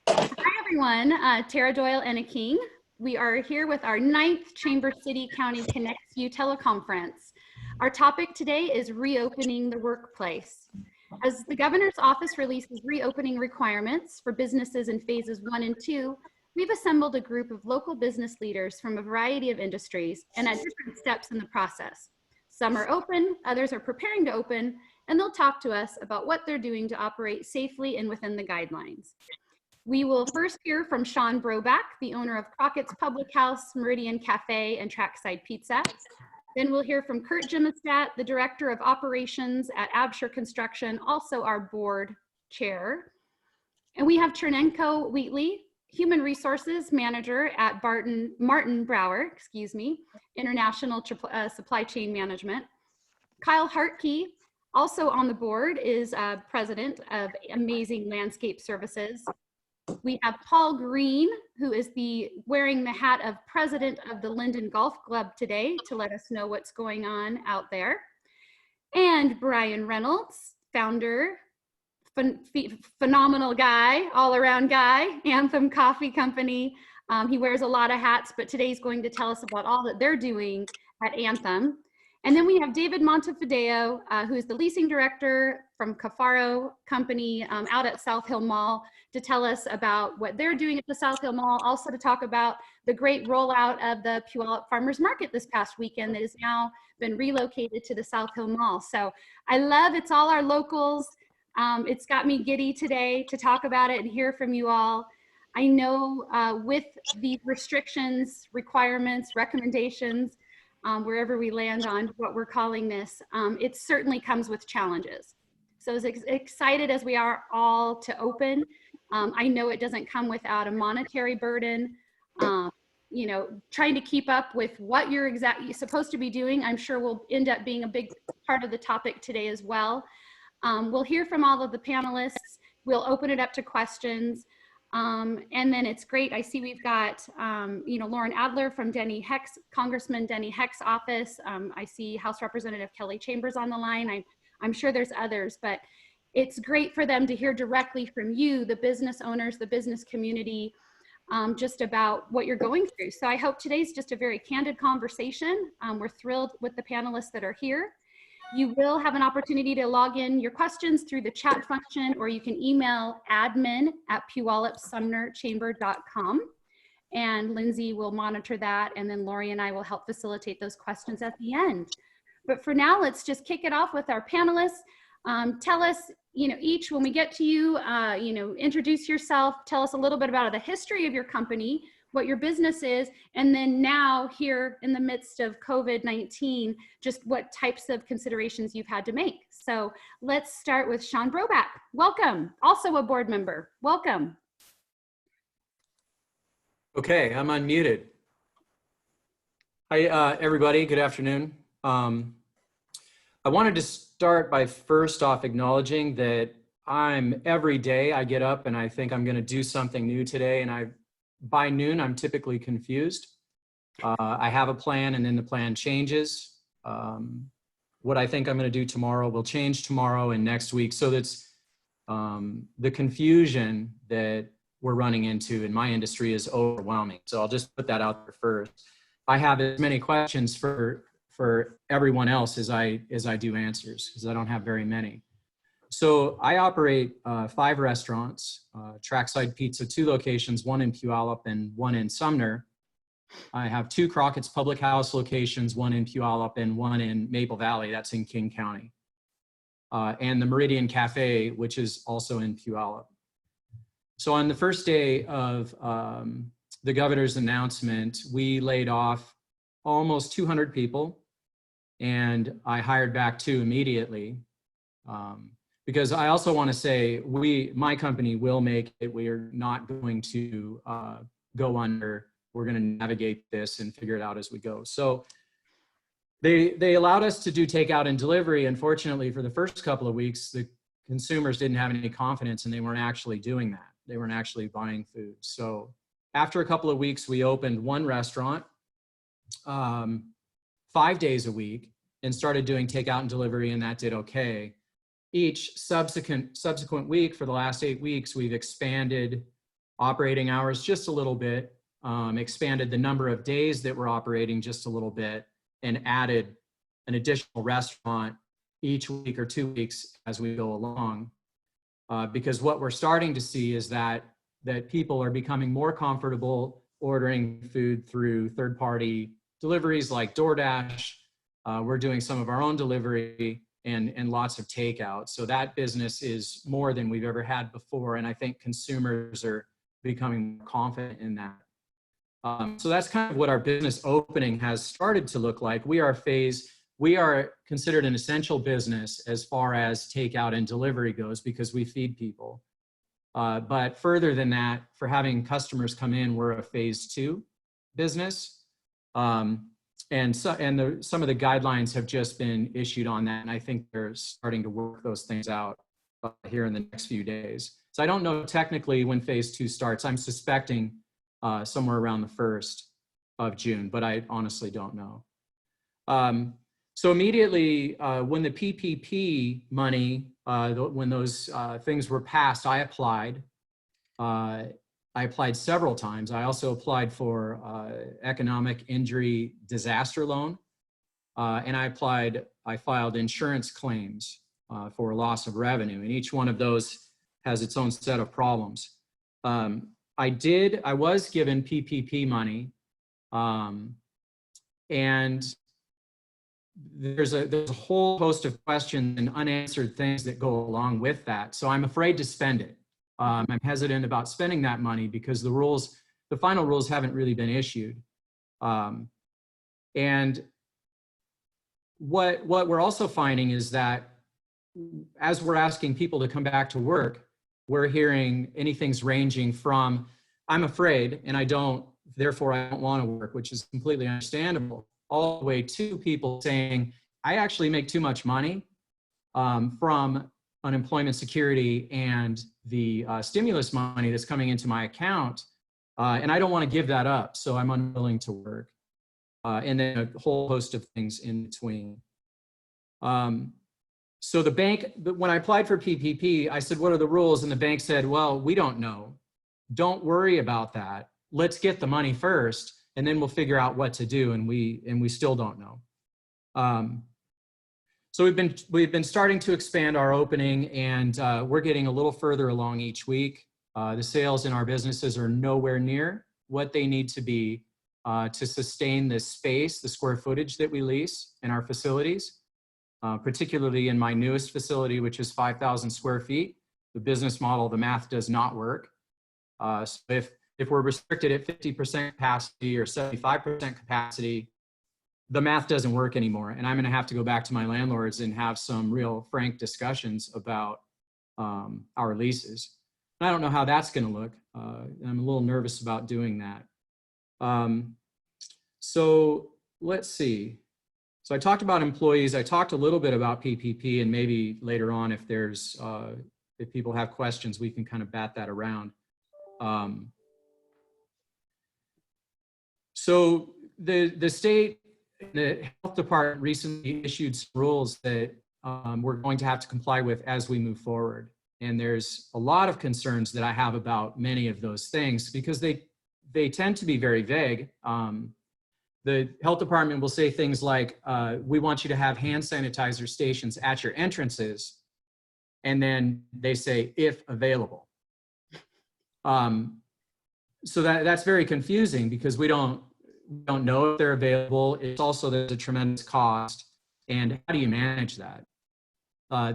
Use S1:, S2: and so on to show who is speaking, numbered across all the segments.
S1: Hi, everyone. Tara Doyle-Enneking. We are here with our 9th Chamber City County Connects You teleconference. Our topic today is reopening the workplace. As the governor's office releases reopening requirements for businesses in phases 1 and 2, we've assembled a group of local business leaders from a variety of industries and at different steps in the process. Some are open, others are preparing to open, and they'll talk to us about what they're doing to operate safely and within the guidelines. We will first hear from Shaun Brobak, the owner of Crockett's Public House, Meridian Cafe, and Trackside Pizza. Then we'll hear from Curt Gimmestad, the Director of Operations at Absher Construction, also our board chair. And we have Chernenko Wheatley, Human Resources Manager at Martin Brower, International Supply Chain Management. Kyle Hardtke, also on the board, is President of Amazing Landscape Services. We have Paul Green, who is wearing the hat of President of the Linden Golf Club today to let us know what's going on out there. And Bryan Reynolds, founder, phenomenal guy, all-around guy, Anthem Coffee Company. He wears a lot of hats, but today he's going to tell us about all that they're doing at Anthem. And then we have David Montevideo, who is the leasing director from Cafaro Company out at South Hill Mall, to tell us about what they're doing at the South Hill Mall, also to talk about the great rollout of the Puyallup Farmers Market this past weekend that has now been relocated to the South Hill Mall. So I love it's all our locals. It's got me giddy today to talk about it and hear from you all. I know with these restrictions, requirements, recommendations, wherever we land on what we're calling this, it certainly comes with challenges. So as excited as we are all to open, I know it doesn't come without a monetary burden. You know, trying to keep up with what you're exactly supposed to be doing, I'm sure will end up being a big part of the topic today as well. We'll hear from all of the panelists. We'll open it up to questions. And then it's great. I see we've got, you know, Lauren Adler from Congressman Denny Heck's office. I see House Representative Kelly Chambers on the line. I'm sure there's others, but it's great for them to hear directly from you, the business owners, the business community, just about what you're going through. So I hope today's just a very candid conversation. We're thrilled with the panelists that are here. You will have an opportunity to log in your questions through the chat function, or you can email admin@puyallupsumnerchamber.com. And Lindsay will monitor that, and then Lori and I will help facilitate those questions at the end. But for now, let's just kick it off with our panelists. Tell us, you know, each, when we get to you, you know, introduce yourself, tell us a little bit about the history of your company, what your business is, and then now here in the midst of COVID-19, just what types of considerations you've had to make. So let's start with Shaun Brobak. Welcome, also a board member. Welcome.
S2: Okay, I'm unmuted. Hi, everybody, good afternoon. I wanted to start by first off acknowledging that every day I get up and I think I'm gonna do something new today, and by noon, I'm typically confused. I have a plan and then the plan changes. What I think I'm gonna do tomorrow will change tomorrow and next week. So that's the confusion that we're running into in my industry is overwhelming. So I'll just put that out there first. I have as many questions for everyone else as I do answers, because I don't have very many. So I operate 5 restaurants, Trackside Pizza, 2 locations, 1 in Puyallup and 1 in Sumner. I have 2 Crockett's Public House locations, 1 in Puyallup and 1 in Maple Valley, that's in King County. And the Meridian Cafe, which is also in Puyallup. So on the first day of the governor's announcement, we laid off almost 200 people, and I hired back 2 immediately. Because I also want to say, my company will make it. We are not going to go under. We're going to navigate this and figure it out as we go. So they allowed us to do takeout and delivery. Unfortunately, for the first couple of weeks, the consumers didn't have any confidence, and they weren't actually doing that. They weren't actually buying food. So after a couple of weeks, we opened 1 restaurant 5 days a week and started doing takeout and delivery, and that did okay. each subsequent week for the last 8 weeks, we've expanded operating hours just a little bit, expanded the number of days that we're operating just a little bit, and added an additional restaurant each week or 2 weeks as we go along. Because what we're starting to see is that people are becoming more comfortable ordering food through third-party deliveries like DoorDash. We're doing some of our own delivery and lots of takeout. So that business is more than we've ever had before. And I think consumers are becoming confident in that. So that's kind of what our business opening has started to look like. We are considered an essential business as far as takeout and delivery goes because we feed people. But further than that, for having customers come in, we're a phase 2 business. And some of the guidelines have just been issued on that. And I think they're starting to work those things out here in the next few days. So I don't know technically when phase 2 starts. I'm suspecting somewhere around the 1st of June, but I honestly don't know. So immediately when the PPP money, when those things were passed, I applied. I applied several times. I also applied for economic injury disaster loan. And I filed insurance claims for loss of revenue. And each one of those has its own set of problems. I was given PPP money. And there's a whole host of questions and unanswered things that go along with that. So I'm afraid to spend it. I'm hesitant about spending that money because the final rules haven't really been issued. And what we're also finding is that as we're asking people to come back to work, we're hearing anything's ranging from, I'm afraid and therefore I don't want to work, which is completely understandable, all the way to people saying, I actually make too much money from unemployment security and the stimulus money that's coming into my account, and I don't want to give that up, so I'm unwilling to work. And then a whole host of things in between. So the bank, when I applied for PPP, I said, what are the rules? And the bank said, well, we don't know. Don't worry about that. Let's get the money first, and then we'll figure out what to do. And we still don't know. So we've been starting to expand our opening, and we're getting a little further along each week. The sales in our businesses are nowhere near what they need to be to sustain the space, the square footage that we lease in our facilities, particularly in my newest facility, which is 5,000 square feet. The business model, the math does not work. So if we're restricted at 50% capacity or 75% capacity, the math doesn't work anymore. And I'm going to have to go back to my landlords and have some real frank discussions about our leases. And I don't know how that's going to look. I'm a little nervous about doing that. So let's see. So I talked about employees. I talked a little bit about PPP, and maybe later on, if people have questions, we can kind of bat that around. So the state, the health department recently issued some rules that we're going to have to comply with as we move forward. And there's a lot of concerns that I have about many of those things because they tend to be very vague. The health department will say things like, we want you to have hand sanitizer stations at your entrances. And then they say, if available. So that's very confusing because we don't know if they're available. It's also, there's a tremendous cost. And how do you manage that?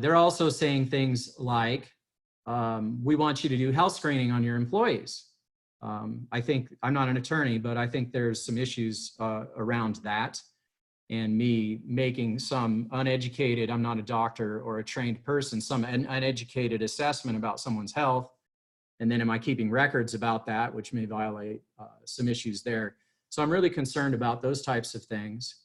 S2: They're also saying things like, we want you to do health screening on your employees. I think, I'm not an attorney, but I think there's some issues around that. And me making some uneducated, I'm not a doctor or a trained person, some uneducated assessment about someone's health. And then am I keeping records about that, which may violate some issues there. So I'm really concerned about those types of things.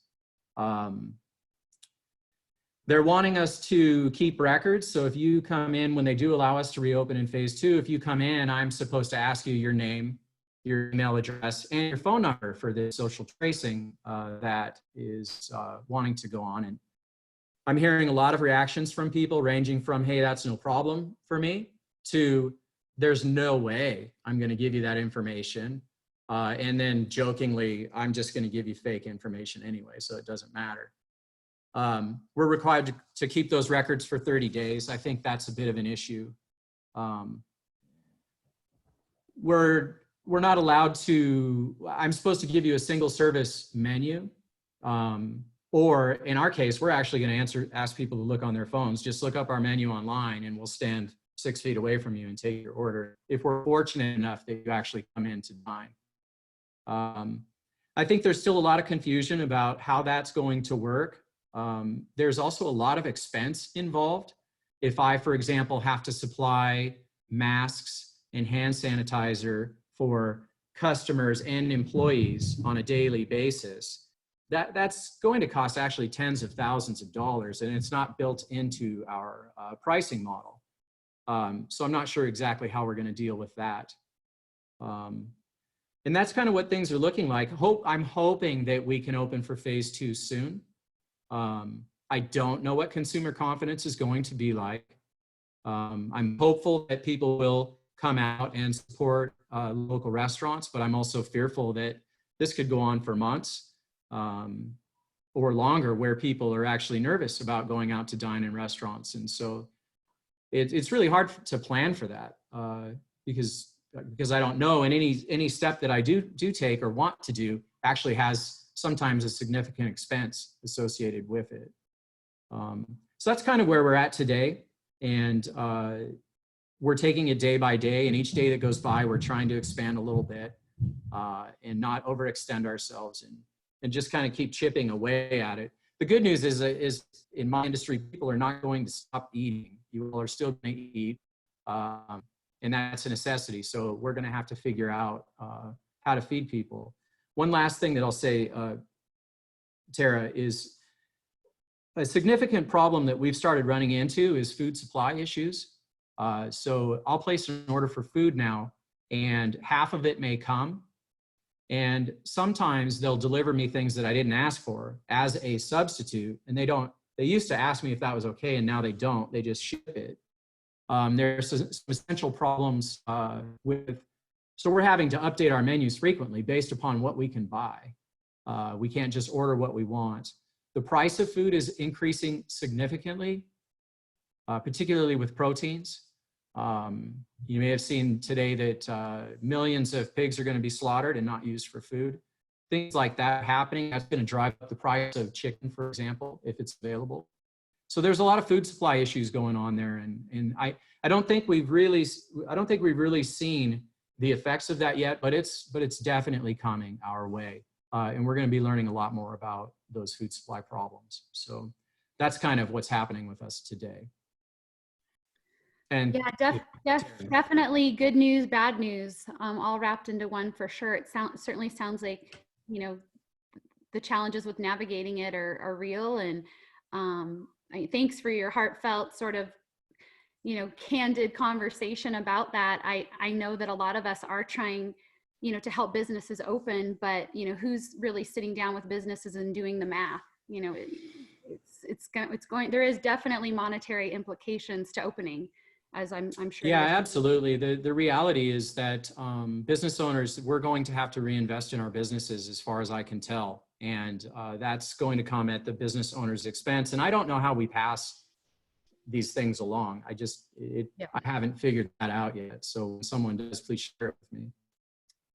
S2: They're wanting us to keep records. So if you come in, when they do allow us to reopen in phase 2, if you come in, I'm supposed to ask you your name, your email address, and your phone number for the social tracing that is wanting to go on. And I'm hearing a lot of reactions from people ranging from, hey, that's no problem for me, to there's no way I'm going to give you that information. And then jokingly, I'm just going to give you fake information anyway, so it doesn't matter. We're required to keep those records for 30 days. I think that's a bit of an issue. We're not allowed to, I'm supposed to give you a single service menu. Or in our case, we're actually going to ask people to look on their phones. Just look up our menu online and we'll stand 6 feet away from you and take your order if we're fortunate enough that you actually come in to dine. I think there's still a lot of confusion about how that's going to work. There's also a lot of expense involved. If I, for example, have to supply masks and hand sanitizer for customers and employees on a daily basis, that's going to cost actually tens of thousands of dollars, and it's not built into our pricing model. So I'm not sure exactly how we're going to deal with that. And that's kind of what things are looking like. I'm hoping that we can open for phase 2 soon. I don't know what consumer confidence is going to be like. I'm hopeful that people will come out and support local restaurants, but I'm also fearful that this could go on for months or longer, where people are actually nervous about going out to dine in restaurants. And so it's really hard to plan for that because I don't know, and any step that I do take or want to do actually has sometimes a significant expense associated with it. So that's kind of where we're at today. And we're taking it day by day, and each day that goes by, we're trying to expand a little bit and not overextend ourselves and just kind of keep chipping away at it. The good news is in my industry, people are not going to stop eating. You all are still going to eat, and that's a necessity. So we're going to have to figure out how to feed people. One last thing that I'll say, Tara, is a significant problem that we've started running into is food supply issues. So I'll place an order for food now, and half of it may come. And sometimes they'll deliver me things that I didn't ask for as a substitute. And they used to ask me if that was okay, and now they don't, they just ship it. There's some essential problems so we're having to update our menus frequently based upon what we can buy. We can't just order what we want. The price of food is increasing significantly, particularly with proteins. You may have seen today that millions of pigs are going to be slaughtered and not used for food. Things like that happening, that's going to drive up the price of chicken, for example, if it's available. So there's a lot of food supply issues going on there, and I don't think we've really seen the effects of that yet, but it's definitely coming our way, and we're going to be learning a lot more about those food supply problems. So that's kind of what's happening with us today. And
S1: yeah, definitely good news, bad news, all wrapped into one for sure. It certainly sounds like, the challenges with navigating it are real. And thanks for your heartfelt sort of, candid conversation about that. I know that a lot of us are trying, to help businesses open, but, who's really sitting down with businesses and doing the math? There is definitely monetary implications to opening, as I'm sure.
S2: Yeah, absolutely. The reality is that business owners, we're going to have to reinvest in our businesses, as far as I can tell. And that's going to come at the business owner's expense. And I don't know how we pass these things along. I haven't figured that out yet. So when someone does, please share it with me.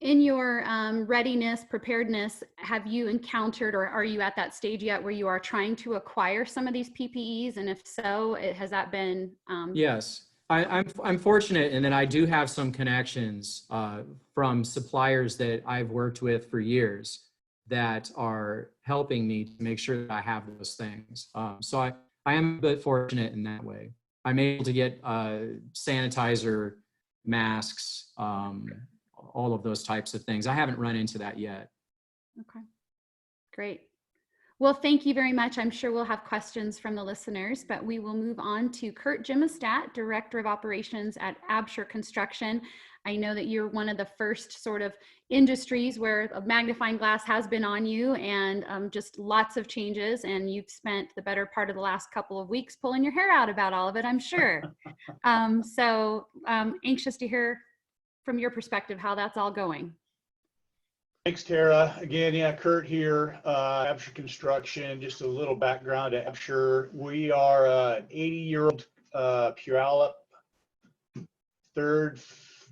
S1: In your readiness, preparedness, have you encountered, or are you at that stage yet where you are trying to acquire some of these PPEs? And if so, has that been?
S2: Yes. I'm fortunate in that I do have some connections from suppliers that I've worked with for years that are helping me to make sure that I have those things. So I am a bit fortunate in that way. I'm able to get sanitizer, masks, all of those types of things. I haven't run into that yet.
S1: Okay, great. Well, thank you very much. I'm sure we'll have questions from the listeners, but we will move on to Curt Gimmestad, Director of Operations at Absher Construction. I know that you're one of the first sort of industries where a magnifying glass has been on you, and just lots of changes, and you've spent the better part of the last couple of weeks pulling your hair out about all of it, I'm sure. So anxious to hear from your perspective how that's all going.
S3: Thanks, Tara. Again, yeah, Curt here, Absher Construction. Just a little background to Absher. We are an 80-year-old Puyallup, third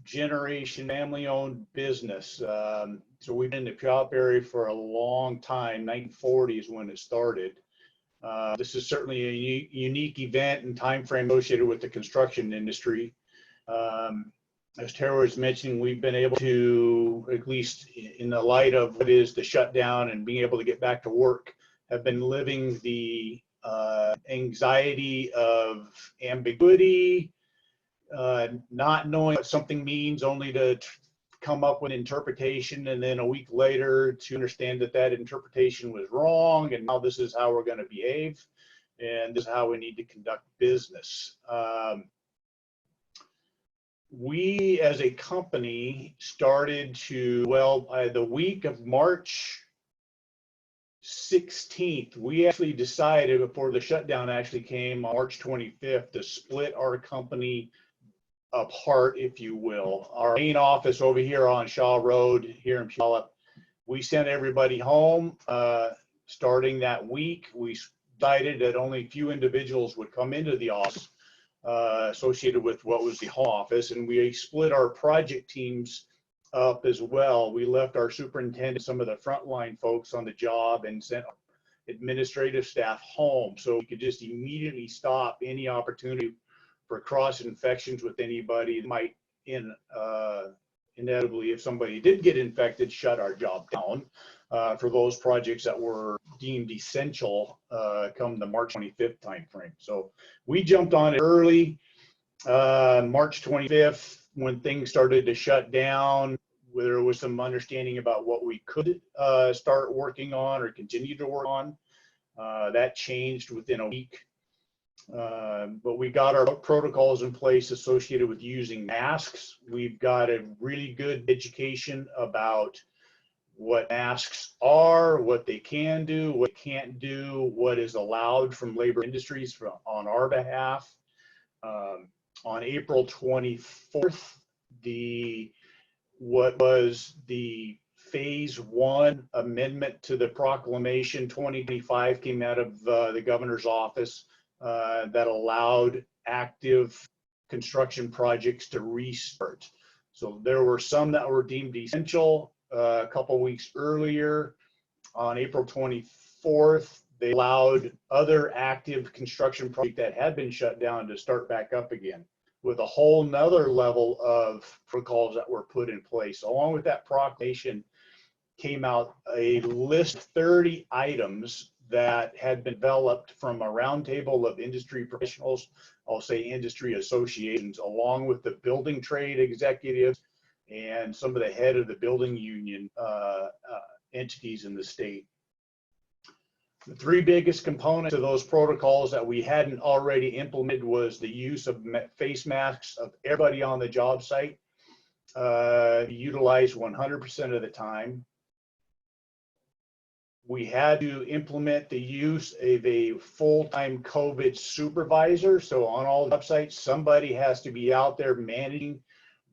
S3: generation family-owned business. So we've been in the Puyallup area for a long time. 1940 is when it started. This is certainly a unique event and time frame associated with the construction industry. As Tara was mentioning, we've been able to, at least in the light of what is the shutdown and being able to get back to work, have been living the anxiety of ambiguity, not knowing what something means, only to come up with an interpretation, and then a week later to understand that that interpretation was wrong, and now this is how we're going to behave, and this is how we need to conduct business. We as a company started to, the week of March 16th, we actually decided, before the shutdown actually came on March 25th, to split our company apart, if you will. Our main office over here on Shaw Road here in Puyallup, we sent everybody home. Starting that week, we decided that only a few individuals would come into the office associated with what was the home office, and we split our project teams up as well. We left our superintendent, some of the frontline folks on the job, and sent administrative staff home so we could just immediately stop any opportunity for cross infections with anybody that might inevitably, if somebody did get infected, shut our job down for those projects that were deemed essential come the March 25th timeframe. So we jumped on it early, March 25th, when things started to shut down, where there was some understanding about what we could start working on or continue to work on. That changed within a week. But we got our protocols in place associated with using masks. We've got a really good education about what masks are, what they can do, what they can't do, what is allowed from labor industries on our behalf. On April 24th, what was the Phase 1 amendment to the proclamation 2025 came out of the governor's office that allowed active construction projects to restart. So there were some that were deemed essential. A couple weeks earlier, on April 24th, they allowed other active construction projects that had been shut down to start back up again, with a whole nother level of protocols that were put in place. Along with that proclamation came out a list of 30 items that had been developed from a roundtable of industry professionals, I'll say industry associations, along with the building trade executives and some of the head of the building union entities in the state. The three biggest components of those protocols that we hadn't already implemented was the use of face masks of everybody on the job site, utilized 100% of the time. We had to implement the use of a full-time COVID supervisor. So on all websites, somebody has to be out there managing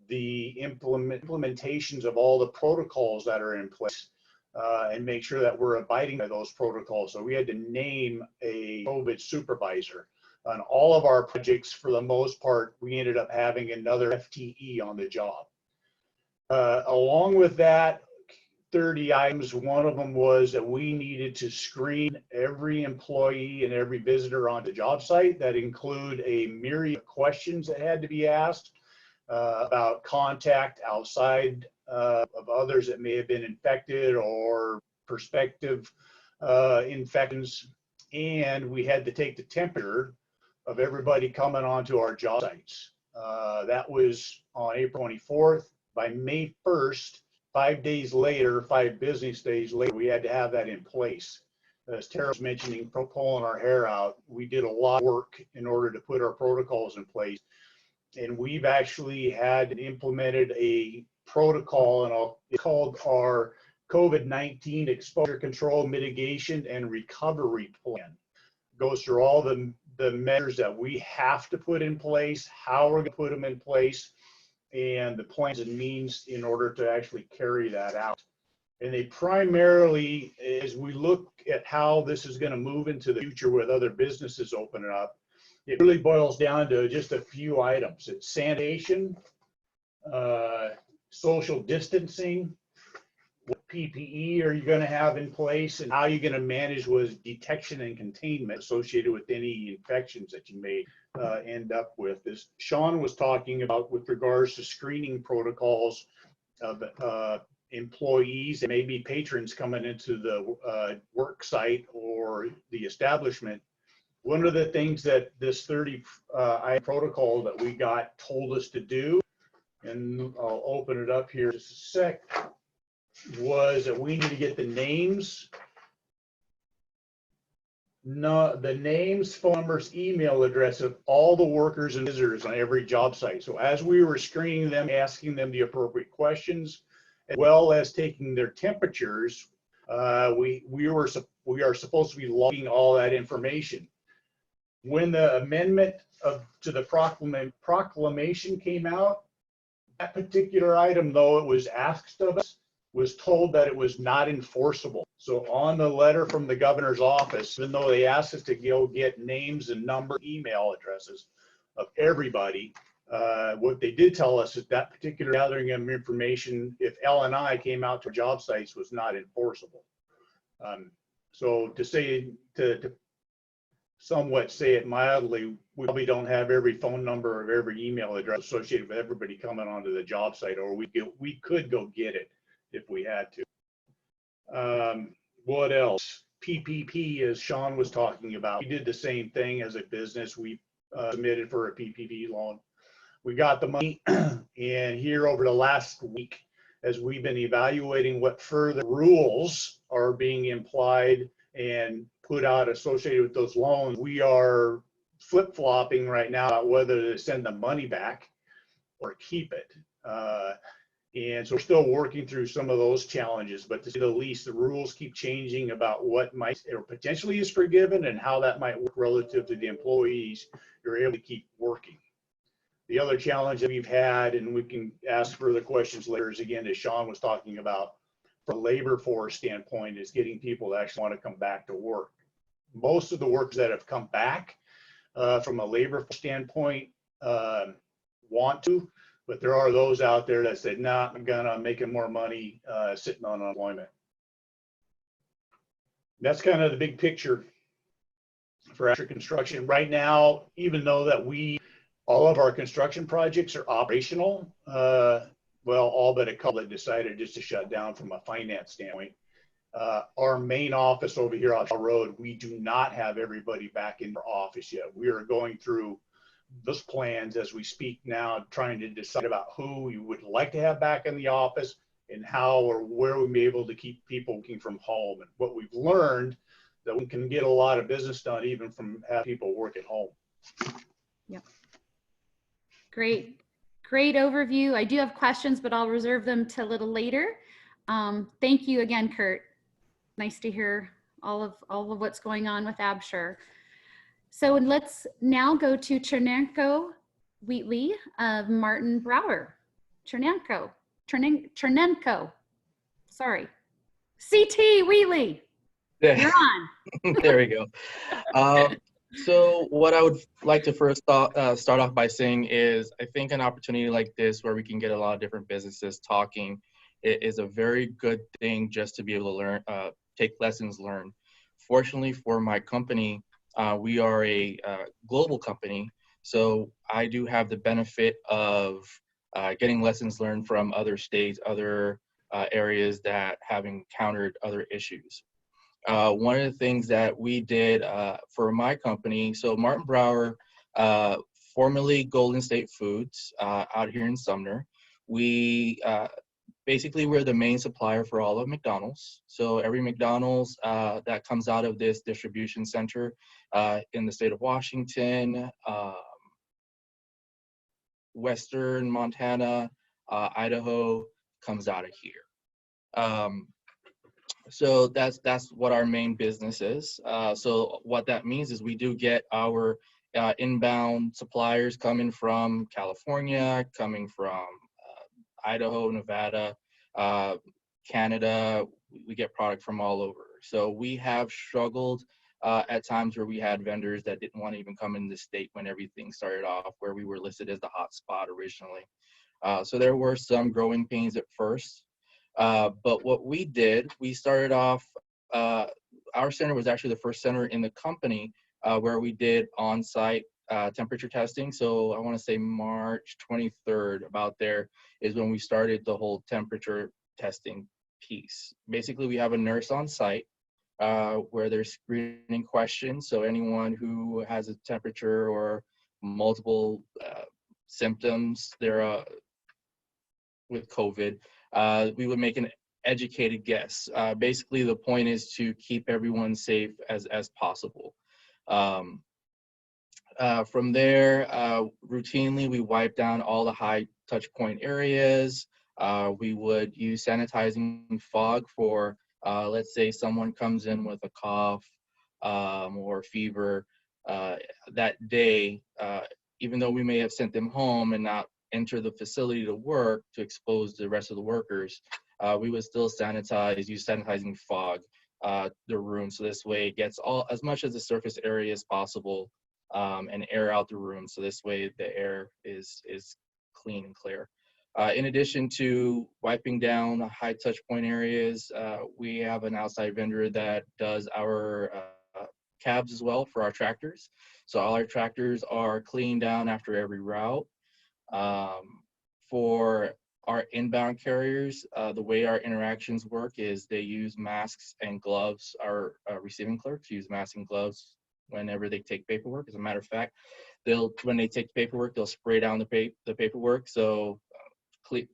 S3: the implementations of all the protocols that are in place and make sure that we're abiding by those protocols. So we had to name a COVID supervisor. On all of our projects, for the most part, we ended up having another FTE on the job. Along with that, 30 items, one of them was that we needed to screen every employee and every visitor on the job site. That include a myriad of questions that had to be asked about contact outside of others that may have been infected or prospective infections. And we had to take the temperature of everybody coming onto our job sites. That was on April 24th. By May 1st, 5 days later, 5 business days later, we had to have that in place. as Tara was mentioning, pulling our hair out. We did a lot of work in order to put our protocols in place. And we've actually had implemented a protocol, and it's called our COVID-19 Exposure Control Mitigation and Recovery Plan. It goes through all the measures that we have to put in place, how we're going to put them in place, and the plans and means in order to actually carry that out. And they primarily, as we look at how this is going to move into the future with other businesses opening up, it really boils down to just a few items. It's sanitation, social distancing, what PPE are you going to have in place, and how you're going to manage with detection and containment associated with any infections that you may end up with. As Shaun was talking about with regards to screening protocols of employees and maybe patrons coming into the work site or the establishment, one of the things that this 30 protocol that we got told us to do, and I'll open it up here just a sec, was that we need to get the names, phone numbers, email address of all the workers and visitors on every job site. So as we were screening them, asking them the appropriate questions, as well as taking their temperatures, we are supposed to be logging all that information. When the amendment to the proclamation came out, that particular item, though it was asked of us, was told that it was not enforceable. So on the letter from the governor's office, even though they asked us to go get names and number, email addresses of everybody, what they did tell us is that particular gathering of information, if L&I came out to job sites, was not enforceable. So to somewhat say it mildly, we probably don't have every phone number or every email address associated with everybody coming onto the job site, or we could go get it if we had to. What else? PPP, as Shaun was talking about, we did the same thing as a business. We submitted for a PPP loan. We got the money, and here over the last week, as we've been evaluating what further rules are being implied and put out associated with those loans, we are flip-flopping right now about whether to send the money back or keep it. And so we're still working through some of those challenges, but to say the least, the rules keep changing about what might or potentially is forgiven and how that might work relative to the employees you're able to keep working. The other challenge that we've had, and we can ask further questions later, is again, as Shaun was talking about, from a labor force standpoint, is getting people to actually want to come back to work. Most of the workers that have come back from a labor standpoint want to, but there are those out there that said, nah, I'm making more money sitting on unemployment. That's kind of the big picture for Absher construction. Right now, even though that all of our construction projects are operational, well, all but a couple that decided just to shut down from a finance standpoint. Our main office over here off the road, we do not have everybody back in our office yet. We are going through those plans as we speak now, trying to decide about who we would like to have back in the office and how or where we may be able to keep people working from home. And what we've learned, that we can get a lot of business done even from having people work at home.
S1: Yep. Great overview. I do have questions, but I'll reserve them till a little later. Thank you again, Curt. Nice to hear all of what's going on with Absher. So let's now go to Chernenko Wheatley of Martin Brower. Chernenko. Sorry. CT Wheatley. You're on.
S4: There we go. So what I would like to first start off by saying is, I think an opportunity like this where we can get a lot of different businesses talking is a very good thing, just to be able to learn, take lessons learned. Fortunately for my company, we are a global company, so I do have the benefit of getting lessons learned from other states, other areas that have encountered other issues. One of the things that we did for my company, so Martin Brower, formerly Golden State Foods out here in Sumner, we basically, we're the main supplier for all of McDonald's. So every McDonald's that comes out of this distribution center in the state of Washington, Western Montana, Idaho, comes out of here. So that's what our main business is. So what that means is we do get our inbound suppliers coming from California, coming from Idaho, Nevada, Canada. We get product from all over. So we have struggled at times where we had vendors that didn't want to even come in the state when everything started off, where we were listed as the hot spot originally. So there were some growing pains at first. But what we did, we started off, our center was actually the first center in the company where we did on-site temperature testing. So I want to say March 23rd, about there, is when we started the whole temperature testing piece. Basically, we have a nurse on site where there's screening questions. So anyone who has a temperature or multiple symptoms there with COVID, we would make an educated guess. Basically, the point is to keep everyone safe as possible. From there, routinely, we wipe down all the high touch point areas. We would use sanitizing fog for, let's say someone comes in with a cough or fever that day, even though we may have sent them home and not enter the facility to work to expose the rest of the workers, we would still sanitize, use sanitizing fog the room. So this way it gets as much of the surface area as possible and air out the room. So this way the air is clean and clear. In addition to wiping down high touch point areas, we have an outside vendor that does our cabs as well for our tractors. So all our tractors are cleaned down after every route. For our inbound carriers, the way our interactions work is they use masks and gloves. Our receiving clerks use masks and gloves whenever they take paperwork. As a matter of fact, when they take paperwork, they'll spray down the paperwork so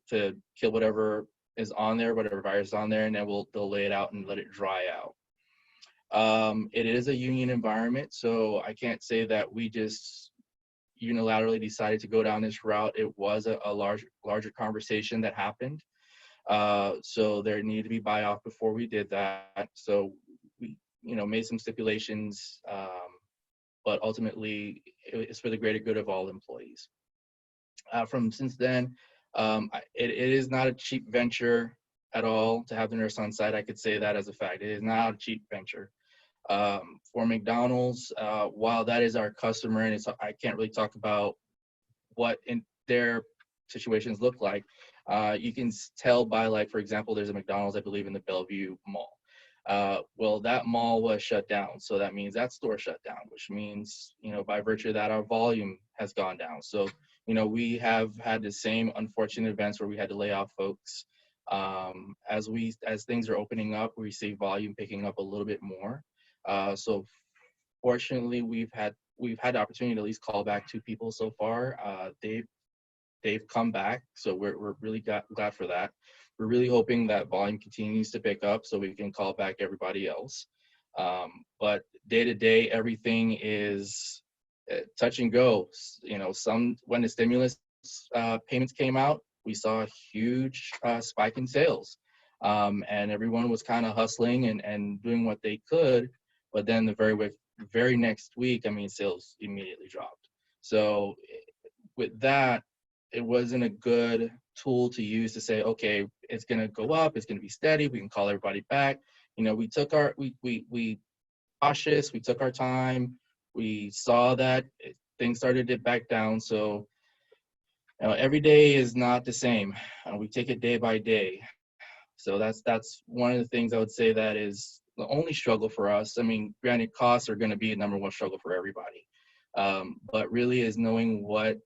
S4: to kill whatever is on there, whatever virus is on there, and then they'll lay it out and let it dry out. It is a union environment, so I can't say that we just unilaterally decided to go down this route. It was a larger conversation that happened. So there needed to be buy-off before we did that. So we, made some stipulations, but ultimately it's for the greater good of all employees. Since then, it is not a cheap venture at all to have the nurse on site. I could say that as a fact. It is not a cheap venture. For McDonald's, while that is our customer, and I can't really talk about what in their situations look like, you can tell by, like, for example, there's a McDonald's, I believe, in the Bellevue Mall. Well, that mall was shut down, so that means that store shut down, which means, by virtue of that, our volume has gone down. So, we have had the same unfortunate events where we had to lay off folks. As things are opening up, we see volume picking up a little bit more. So fortunately, we've had the opportunity to at least call back 2 people so far. They've come back, so we're really glad for that. We're really hoping that volume continues to pick up so we can call back everybody else. But day to day, everything is touch and go. When the stimulus payments came out, we saw a huge spike in sales, and everyone was kind of hustling and doing what they could. But then the very next week, sales immediately dropped. So with that, it wasn't a good tool to use to say, okay, it's going to go up, it's going to be steady, we can call everybody back. We took we cautious, we took our time, we saw that things started to back down. So every day is not the same. We take it day by day. So that's one of the things I would say that is the only struggle for us. Granted, costs are going to be a number one struggle for everybody, but really is knowing what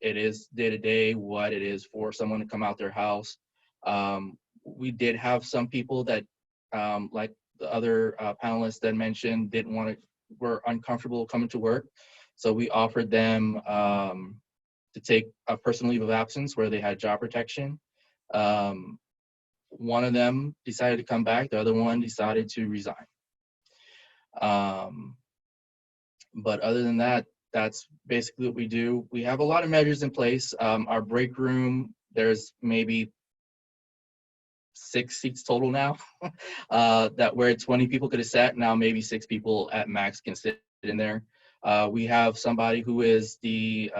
S4: it is day to day, what it is for someone to come out their house. We did have some people that, like the other panelists that mentioned, were uncomfortable coming to work. So we offered them to take a personal leave of absence where they had job protection. One of them decided to come back. The other one decided to resign. But other than that, that's basically what we do. We have a lot of measures in place. Our break room, there's maybe 6 seats total now, that where 20 people could have sat, now maybe 6 people at max can sit in there. We have somebody who is the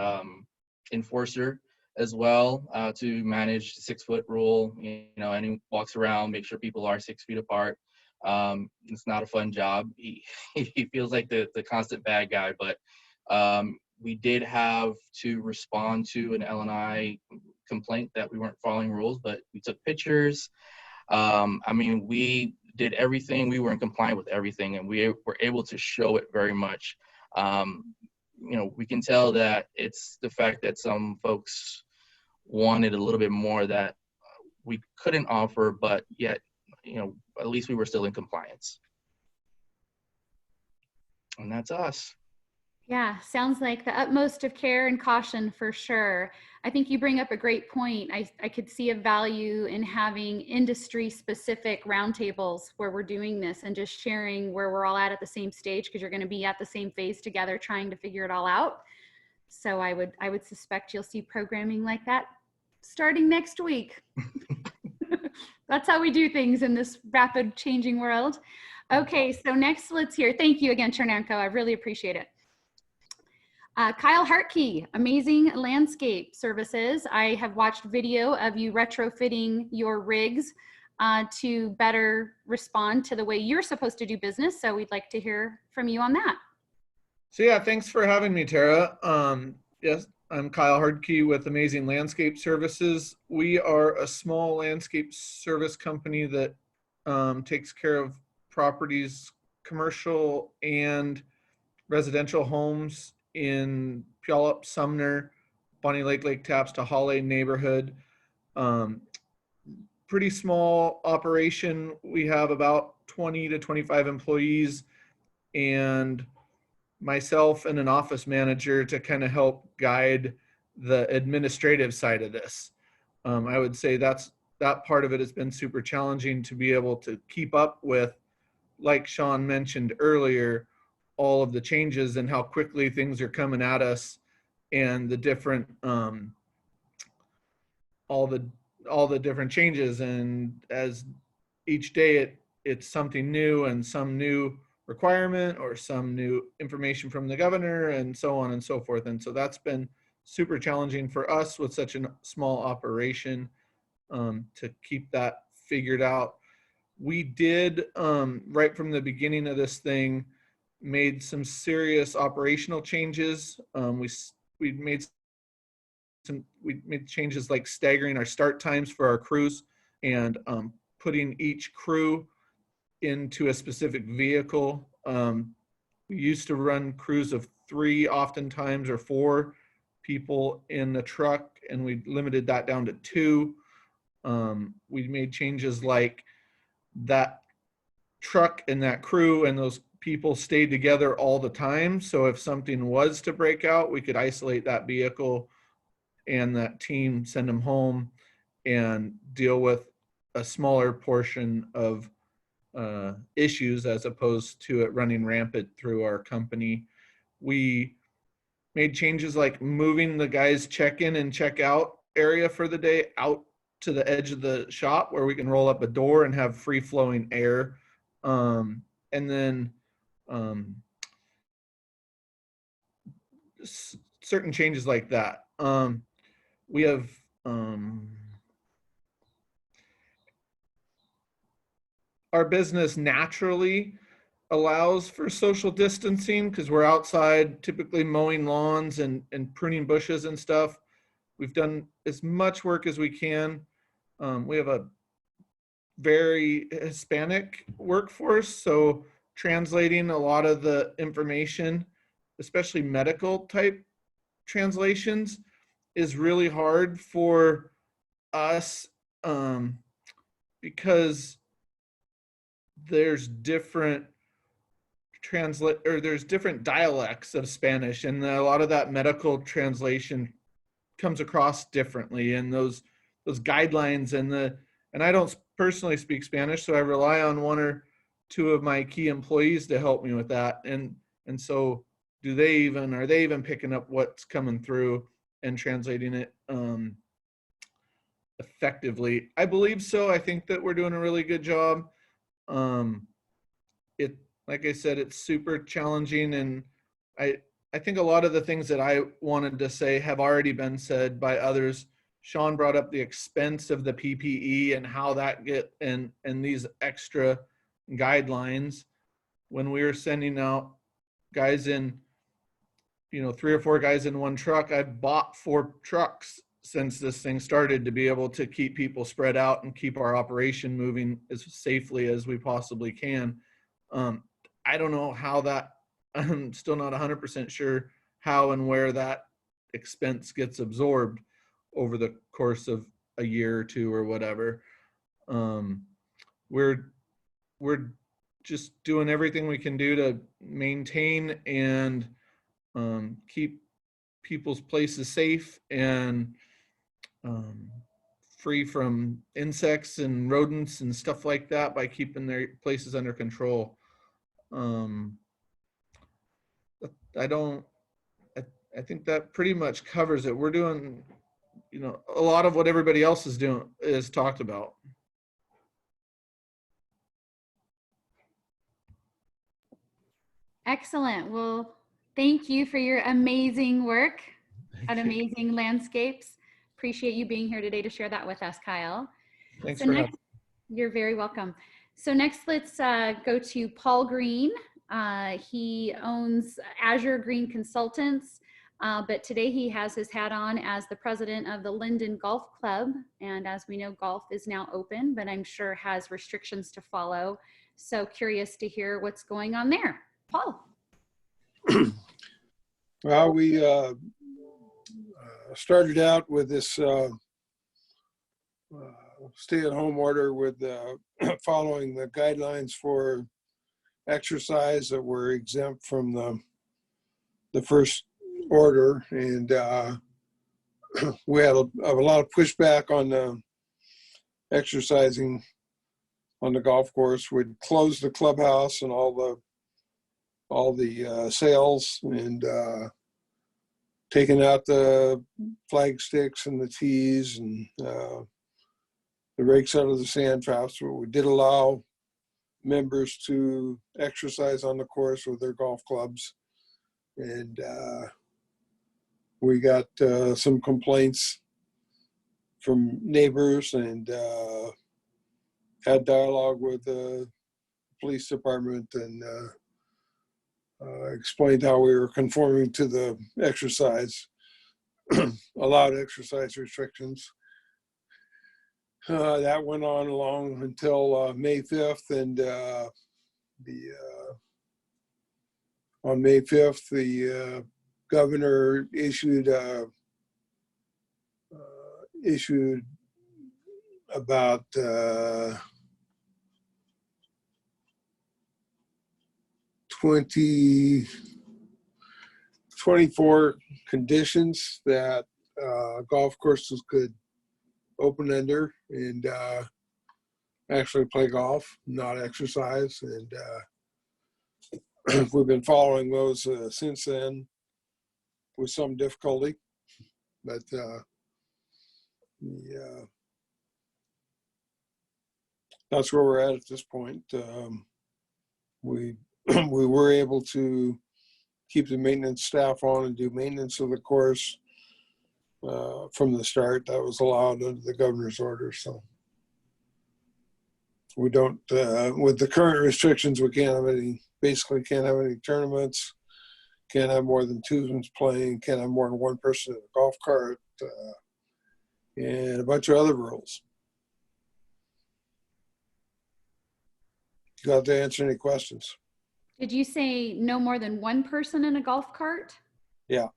S4: enforcer as well, to manage the 6-foot rule, and he walks around, make sure people are 6 feet apart. It's not a fun job. He feels like the constant bad guy, but we did have to respond to an L&I complaint that we weren't following rules, but we took pictures. We did everything. We were in compliance with everything, and we were able to show it very much. We can tell that it's the fact that some folks wanted a little bit more that we couldn't offer, but yet, at least we were still in compliance. And that's us.
S1: Yeah, sounds like the utmost of care and caution for sure. I think you bring up a great point. I could see a value in having industry-specific roundtables where we're doing this and just sharing where we're all at the same stage, because you're going to be at the same phase together trying to figure it all out. So I would suspect you'll see programming like that starting next week. That's how we do things in this rapid changing world. Okay, so next let's hear. Thank you again, Chernenko. I really appreciate it. Kyle Hardtke, Amazing Landscape Services. I have watched video of you retrofitting your rigs to better respond to the way you're supposed to do business. So we'd like to hear from you on that.
S5: So yeah, thanks for having me, Tara. Yes, I'm Kyle Hardtke with Amazing Landscape Services. We are a small landscape service company that takes care of properties, commercial and residential homes in Puyallup, Sumner, Bonnie Lake Taps to Hawley neighborhood. Pretty small operation. We have about 20 to 25 employees and myself and an office manager to kind of help guide the administrative side of this. I would say that part of it has been super challenging to be able to keep up with, like Shaun mentioned earlier, all of the changes and how quickly things are coming at us, and the different all the different changes. And as each day it's something new and some new requirement or some new information from the governor and so on and so forth. And so that's been super challenging for us with such a small operation to keep that figured out. We did, right from the beginning of this thing, made some serious operational changes. We made changes like staggering our start times for our crews and putting each crew into a specific vehicle. We used to run crews of 3 oftentimes, or 4 people in the truck, and we limited that down to 2. We made changes like that truck and that crew and those people stayed together all the time. So if something was to break out, we could isolate that vehicle and that team, send them home, and deal with a smaller portion of issues as opposed to it running rampant through our company. We made changes like moving the guys' check-in and check-out area for the day out to the edge of the shop where we can roll up a door and have free-flowing air. And then certain changes like that. We have our business naturally allows for social distancing because we're outside typically mowing lawns and pruning bushes and stuff. We've done as much work as we can. We have a very Hispanic workforce, so translating a lot of the information, especially medical type translations, is really hard for us because there's different there's different dialects of Spanish, and a lot of that medical translation comes across differently, and those guidelines and and I don't personally speak Spanish, so I rely on one or two of my key employees to help me with that. And so are they even picking up what's coming through and translating it effectively? I believe so. I think that we're doing a really good job. Like I said, it's super challenging, and I think a lot of the things that I wanted to say have already been said by others. Shaun brought up the expense of the PPE and how that and these extra guidelines. When we were sending out guys in, 3 or 4 guys in one truck, I've bought 4 trucks since this thing started to be able to keep people spread out and keep our operation moving as safely as we possibly can. I don't know how that, I'm still not 100% sure how and where that expense gets absorbed over the course of a year or 2 or whatever. We're just doing everything we can do to maintain and keep people's places safe and free from insects and rodents and stuff like that by keeping their places under control. I think that pretty much covers it. We're doing, a lot of what everybody else is talked about.
S1: Excellent. Well, thank you for your amazing work at Amazing Landscapes. Appreciate you being here today to share that with us, Kyle.
S5: Thanks
S1: So
S5: for
S1: next, you're very welcome. So next, let's go to Paul Green. He owns Azure Green Consultants, but today he has his hat on as the president of the Linden Golf Club. And as we know, golf is now open, but I'm sure has restrictions to follow. So curious to hear what's going on there. Paul.
S6: Well, we started out with this stay-at-home order with following the guidelines for exercise that were exempt from the first order, and we had a lot of pushback on the exercising on the golf course. We'd close the clubhouse and all the sails, and taking out the flag sticks and the tees and the rakes out of the sand traps. But we did allow members to exercise on the course with their golf clubs, and we got some complaints from neighbors, and had dialogue with the police department, and explained how we were conforming to the exercise, allowed exercise restrictions. That went on along until May 5th, and on May 5th, the governor issued about 24 conditions that golf courses could open under and actually play golf, not exercise. And we've been following those since then with some difficulty, but that's where we're at this point. We were able to keep the maintenance staff on and do maintenance of the course from the start. That was allowed under the governor's order. So we don't, with the current restrictions, we basically can't have any tournaments, can't have more than 2 teams playing, can't have more than 1 person in a golf cart, and a bunch of other rules. You have to answer any questions.
S1: Did you say no more than 1 person in a golf cart?
S6: Yeah.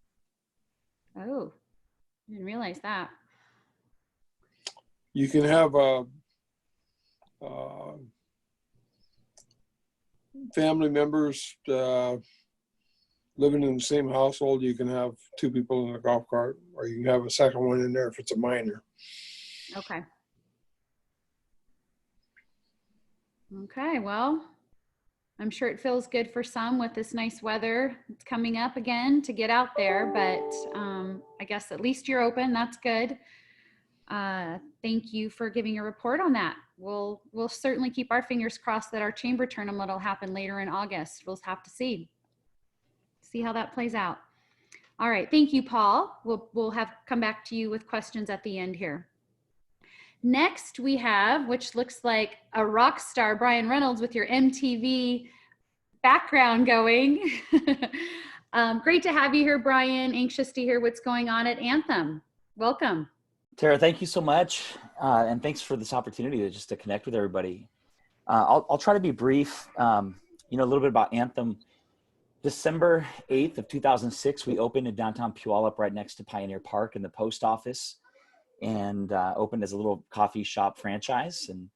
S1: Oh, I didn't realize that.
S6: You can have family members living in the same household. You can have 2 people in a golf cart, or you can have a second one in there if it's a minor.
S1: Okay. Okay, well, I'm sure it feels good for some with this nice weather. It's coming up again to get out there, but I guess at least you're open. That's good. Thank you for giving a report on that. We'll certainly keep our fingers crossed that our chamber tournament will happen later in August. We'll have to see how that plays out. All right, thank you, Paul. We'll have come back to you with questions at the end here. Next we have, which looks like a rock star, Bryan Reynolds with your MTV background going. Great to have you here, Bryan. Anxious to hear what's going on at Anthem. Welcome.
S7: Tara, thank you so much. And thanks for this opportunity to connect with everybody. I'll try to be brief. A little bit about Anthem. December 8th of 2006, we opened in downtown Puyallup right next to Pioneer Park in the post office, and opened as a little coffee shop franchise, and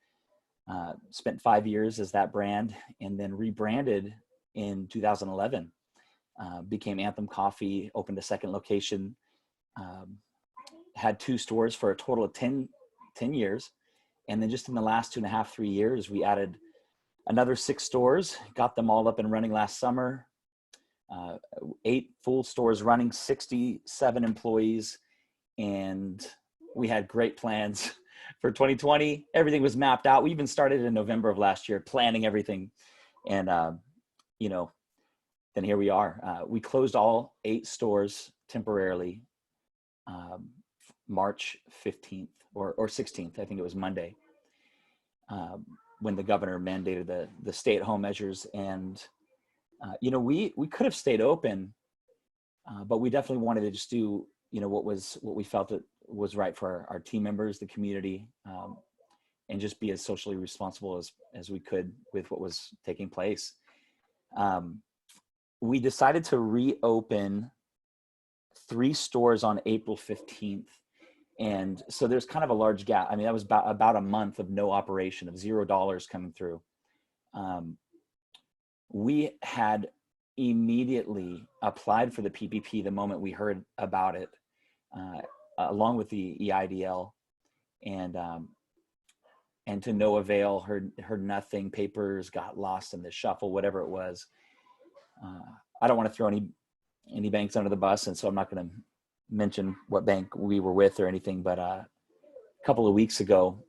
S7: spent 5 years as that brand, and then rebranded in 2011. Became Anthem Coffee, opened a second location, had 2 stores for a total of 10 years. And then just in the last 2.5, 3 years, we added another 6 stores, got them all up and running last summer. 8 full stores running, 67 employees, and we had great plans for 2020. Everything was mapped out. We even started in November of last year, planning everything. And, then here we are. We closed all 8 stores temporarily March 15th or 16th, I think it was Monday, when the governor mandated the stay-at-home measures. And, we could have stayed open, but we definitely wanted to just do, what we felt that was right for our team members, the community, and just be as socially responsible as we could with what was taking place. We decided to reopen 3 stores on April 15th. And so there's kind of a large gap. I mean, that was about a month of no operation, of $0 coming through. We had immediately applied for the PPP the moment we heard about it, along with the EIDL, and to no avail. Heard nothing. Papers got lost in the shuffle, whatever it was. I don't want to throw any banks under the bus, and so I'm not going to mention what bank we were with or anything. But a couple of weeks ago,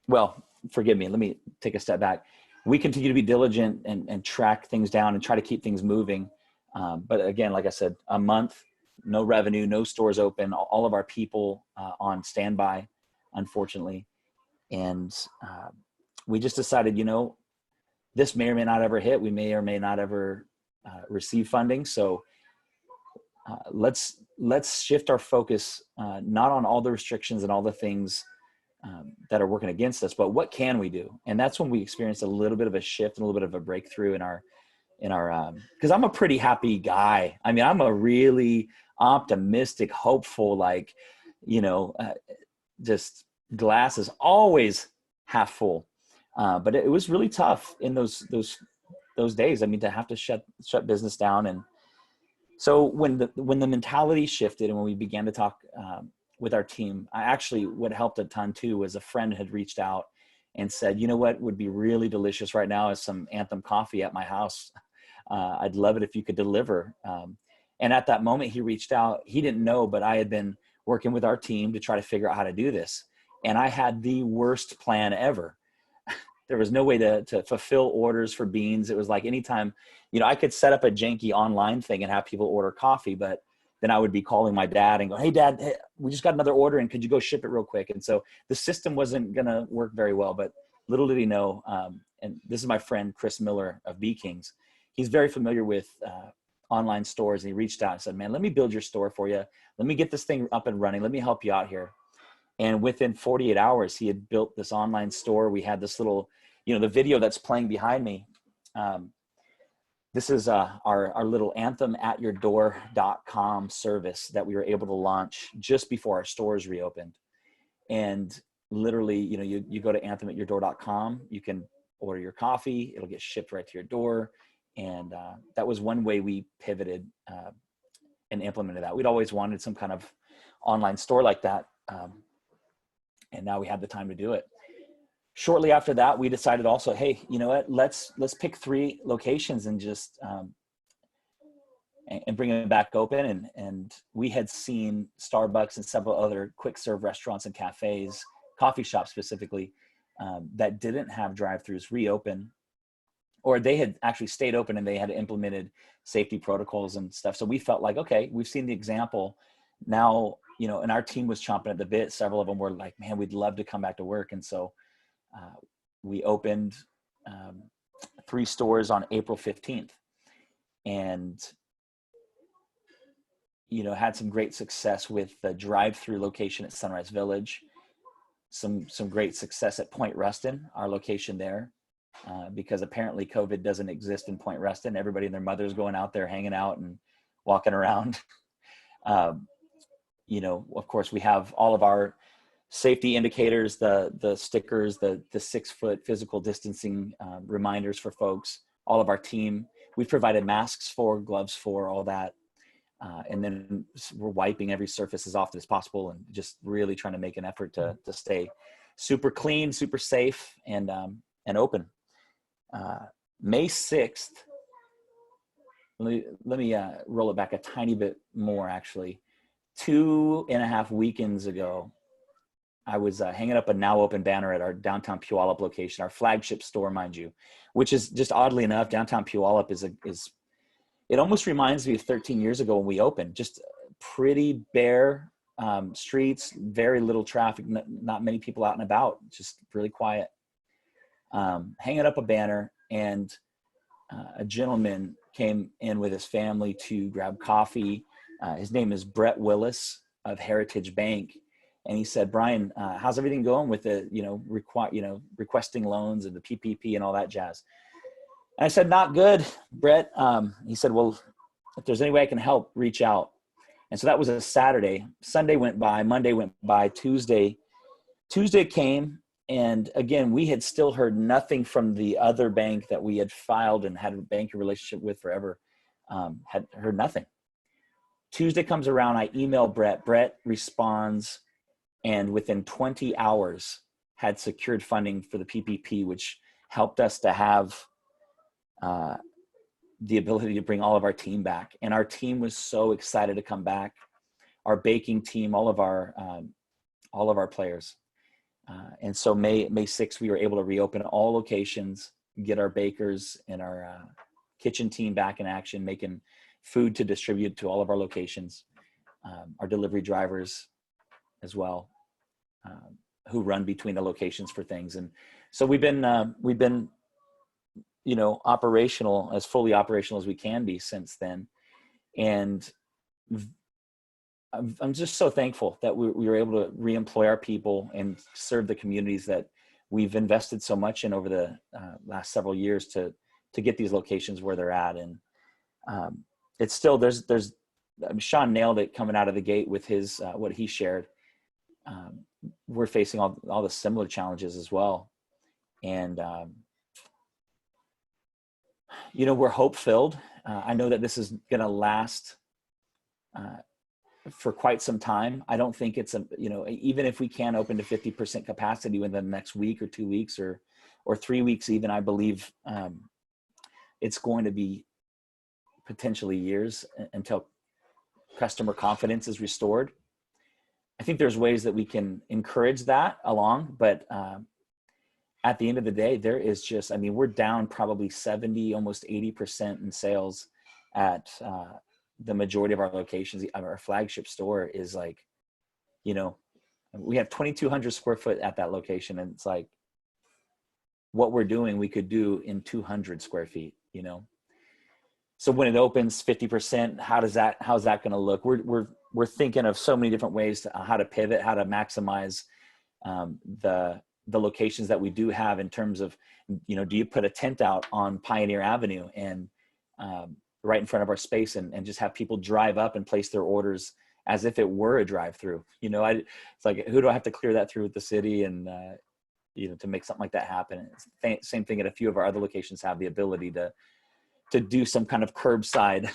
S7: well, forgive me, let me take a step back. We continue to be diligent and track things down and try to keep things moving. But again, like I said, a month, no revenue, no stores open, all of our people on standby, unfortunately. And we just decided, this may or may not ever hit. We may or may not ever receive funding. So let's shift our focus not on all the restrictions and all the things that are working against us, but what can we do? And that's when we experienced a little bit of a shift and a little bit of a breakthrough in our because I'm a pretty happy guy. I mean, I'm a really optimistic, hopeful, just glass is always half full. But it was really tough in those days. I mean, to have to shut business down. And so when the mentality shifted and when we began to talk with our team, what helped a ton too was a friend had reached out and said, what would be really delicious right now is some Anthem coffee at my house. I'd love it if you could deliver. And at that moment he reached out. He didn't know, but I had been working with our team to try to figure out how to do this. And I had the worst plan ever. There was no way to fulfill orders for beans. It was like anytime, I could set up a janky online thing and have people order coffee, but then I would be calling my dad and go, hey Dad, we just got another order and could you go ship it real quick? And so the system wasn't going to work very well, but little did he know. And this is my friend, Chris Miller of Bee Kings. He's very familiar with online stores. And he reached out and said, man, let me build your store for you. Let me get this thing up and running. Let me help you out here. And within 48 hours, he had built this online store. We had this little, the video that's playing behind me. This is our little anthematyourdoor.com service that we were able to launch just before our stores reopened. And literally, you go to anthematyourdoor.com, you can order your coffee, it'll get shipped right to your door. And that was one way we pivoted and implemented that. We'd always wanted some kind of online store like that. And now we had the time to do it. shortly after that, we decided also, hey, you know what, let's pick 3 locations and just, and bring it back open. And we had seen Starbucks and several other quick serve restaurants and cafes, coffee shops specifically, that didn't have drive-throughs reopen, or they had actually stayed open and they had implemented safety protocols and stuff. So we felt like, okay, we've seen the example now, you know, and our team was chomping at the bit. Several of them were like, man, we'd love to come back to work. And so we opened 3 stores on April 15th, and, you know, had some great success with the drive-through location at Sunrise Village, some great success at Point Ruston, our location there, because apparently COVID doesn't exist in Point Ruston. Everybody and their mother's going out there, hanging out and walking around. You know, of course, we have all of our safety indicators, the stickers, the 6-foot physical distancing reminders for folks, all of our team. We've provided masks for, gloves for, all that. And then we're wiping every surface as often as possible and just really trying to make an effort to stay super clean, super safe, and open. May 6th, let me roll it back a tiny bit more, actually. 2.5 weekends ago, I was hanging up a now open banner at our downtown Puyallup location, our flagship store, mind you, which is just oddly enough, downtown Puyallup is it almost reminds me of 13 years ago when we opened. Just pretty bare streets, very little traffic, not many people out and about, just really quiet. Hanging up a banner, and a gentleman came in with his family to grab coffee. His name is Brett Willis of Heritage Bank. And he said, Bryan, how's everything going with the, requesting loans and the PPP and all that jazz? And I said, not good, Brett. He said, well, if there's any way I can help, reach out. And so that was a Saturday. Sunday went by, Monday went by, Tuesday came. And again, we had still heard nothing from the other bank that we had filed and had a banking relationship with forever. Had heard nothing. Tuesday comes around, I email Brett. Brett responds, and within 20 hours had secured funding for the PPP, which helped us to have the ability to bring all of our team back. And our team was so excited to come back. Our baking team, all of our players. And so May 6th, we were able to reopen all locations, get our bakers and our kitchen team back in action, making food to distribute to all of our locations, our delivery drivers as well, who run between the locations for things. And so we've been operational, as fully operational as we can be since then. And I'm just so thankful that we were able to reemploy our people and serve the communities that we've invested so much in over the last several years to get these locations where they're at. And it's still, Shaun nailed it coming out of the gate with his, what he shared. We're facing all the similar challenges as well. And, we're hope-filled. I know that this is going to last for quite some time. I don't think it's even if we can open to 50% capacity within the next week or 2 weeks or 3 weeks, even, I believe it's going to be potentially years until customer confidence is restored. I think there's ways that we can encourage that along, but at the end of the day, there is just, we're down probably 70, almost 80% in sales at the majority of our locations. Our flagship store is like, we have 2,200 square foot at that location. And it's like, what we're doing, we could do in 200 square feet, So when it opens 50%, how's that going to look? We're thinking of so many different ways to how to pivot, how to maximize the locations that we do have in terms of, do you put a tent out on Pioneer Avenue and right in front of our space and just have people drive up and place their orders as if it were a drive-through? It's like, who do I have to clear that through with the city and, to make something like that happen? Same thing at a few of our other locations have the ability to do some kind of curbside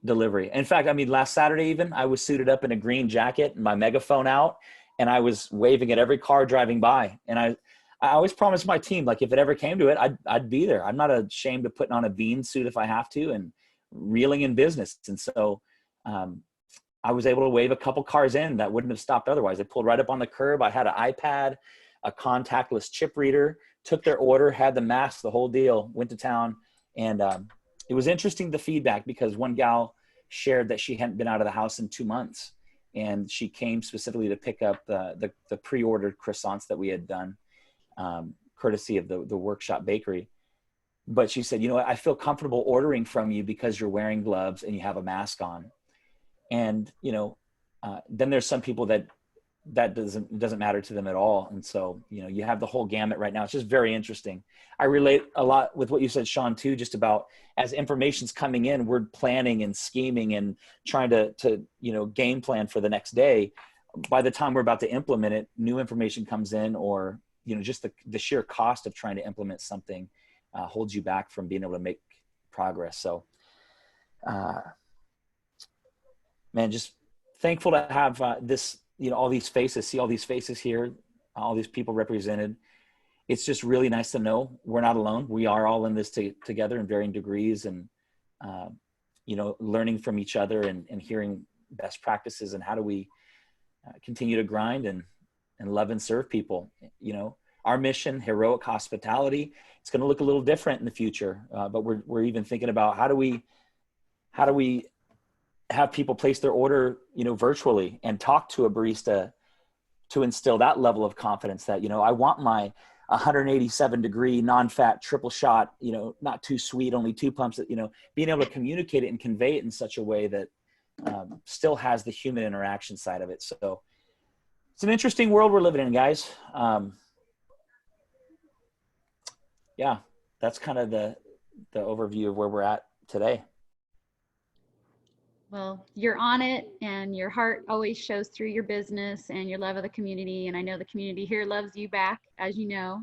S7: delivery. In fact, last Saturday even, I was suited up in a green jacket and my megaphone out, and I was waving at every car driving by. And I always promised my team, like, if it ever came to it, I'd be there. I'm not ashamed of putting on a bean suit if I have to, and reeling in business. And so I was able to wave a couple cars in that wouldn't have stopped otherwise. I pulled right up on the curb. I had an iPad, a contactless chip reader, took their order, had the mask, the whole deal, went to town. And it was interesting, the feedback, because one gal shared that she hadn't been out of the house in 2 months. And she came specifically to pick up the pre-ordered croissants that we had done, courtesy of the Workshop Bakery. But she said, you know what, I feel comfortable ordering from you because you're wearing gloves and you have a mask on. And, you know, then there's some people that doesn't matter to them at all. And so, you know, you have the whole gamut right now. It's just very interesting. I relate a lot with what you said, Shaun, too, just about as information's coming in, we're planning and scheming and trying to, you know, game plan for the next day. By the time we're about to implement it, new information comes in, or, you know, just the sheer cost of trying to implement something holds you back from being able to make progress. So, man, just thankful to have this, you know, all these faces, see all these faces here, all these people represented. It's just really nice to know we're not alone. We are all in this together in varying degrees, and, you know, learning from each other and hearing best practices, and how do we continue to grind and love and serve people. You know, our mission, heroic hospitality, it's going to look a little different in the future, but we're even thinking about how do we have people place their order, you know, virtually, and talk to a barista to instill that level of confidence that, you know, I want my 187 degree non-fat triple shot, you know, not too sweet, only 2 pumps, that, you know, being able to communicate it and convey it in such a way that still has the human interaction side of it. So it's an interesting world we're living in, guys. Yeah, that's kind of the overview of where we're at today.
S1: Well, you're on it, and your heart always shows through your business and your love of the community. And I know the community here loves you back, as you know.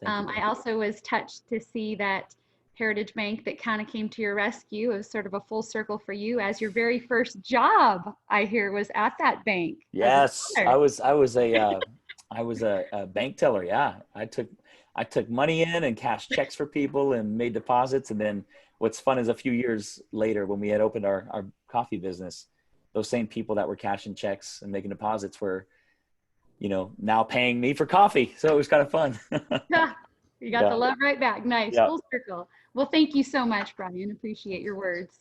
S1: I also was touched to see that Heritage Bank that kind of came to your rescue. It was sort of a full circle for you, as your very first job, I hear, was at that bank.
S7: Yes, I was a bank teller. Yeah, I took money in and cashed checks for people and made deposits. And then what's fun is a few years later, when we had opened our coffee business, those same people that were cashing checks and making deposits were, you know, now paying me for coffee. So it was kind of fun.
S1: Yeah, you got the love right back. Nice.
S7: Yeah.
S1: Full circle. Well, thank you so much, Bryan. Appreciate your words.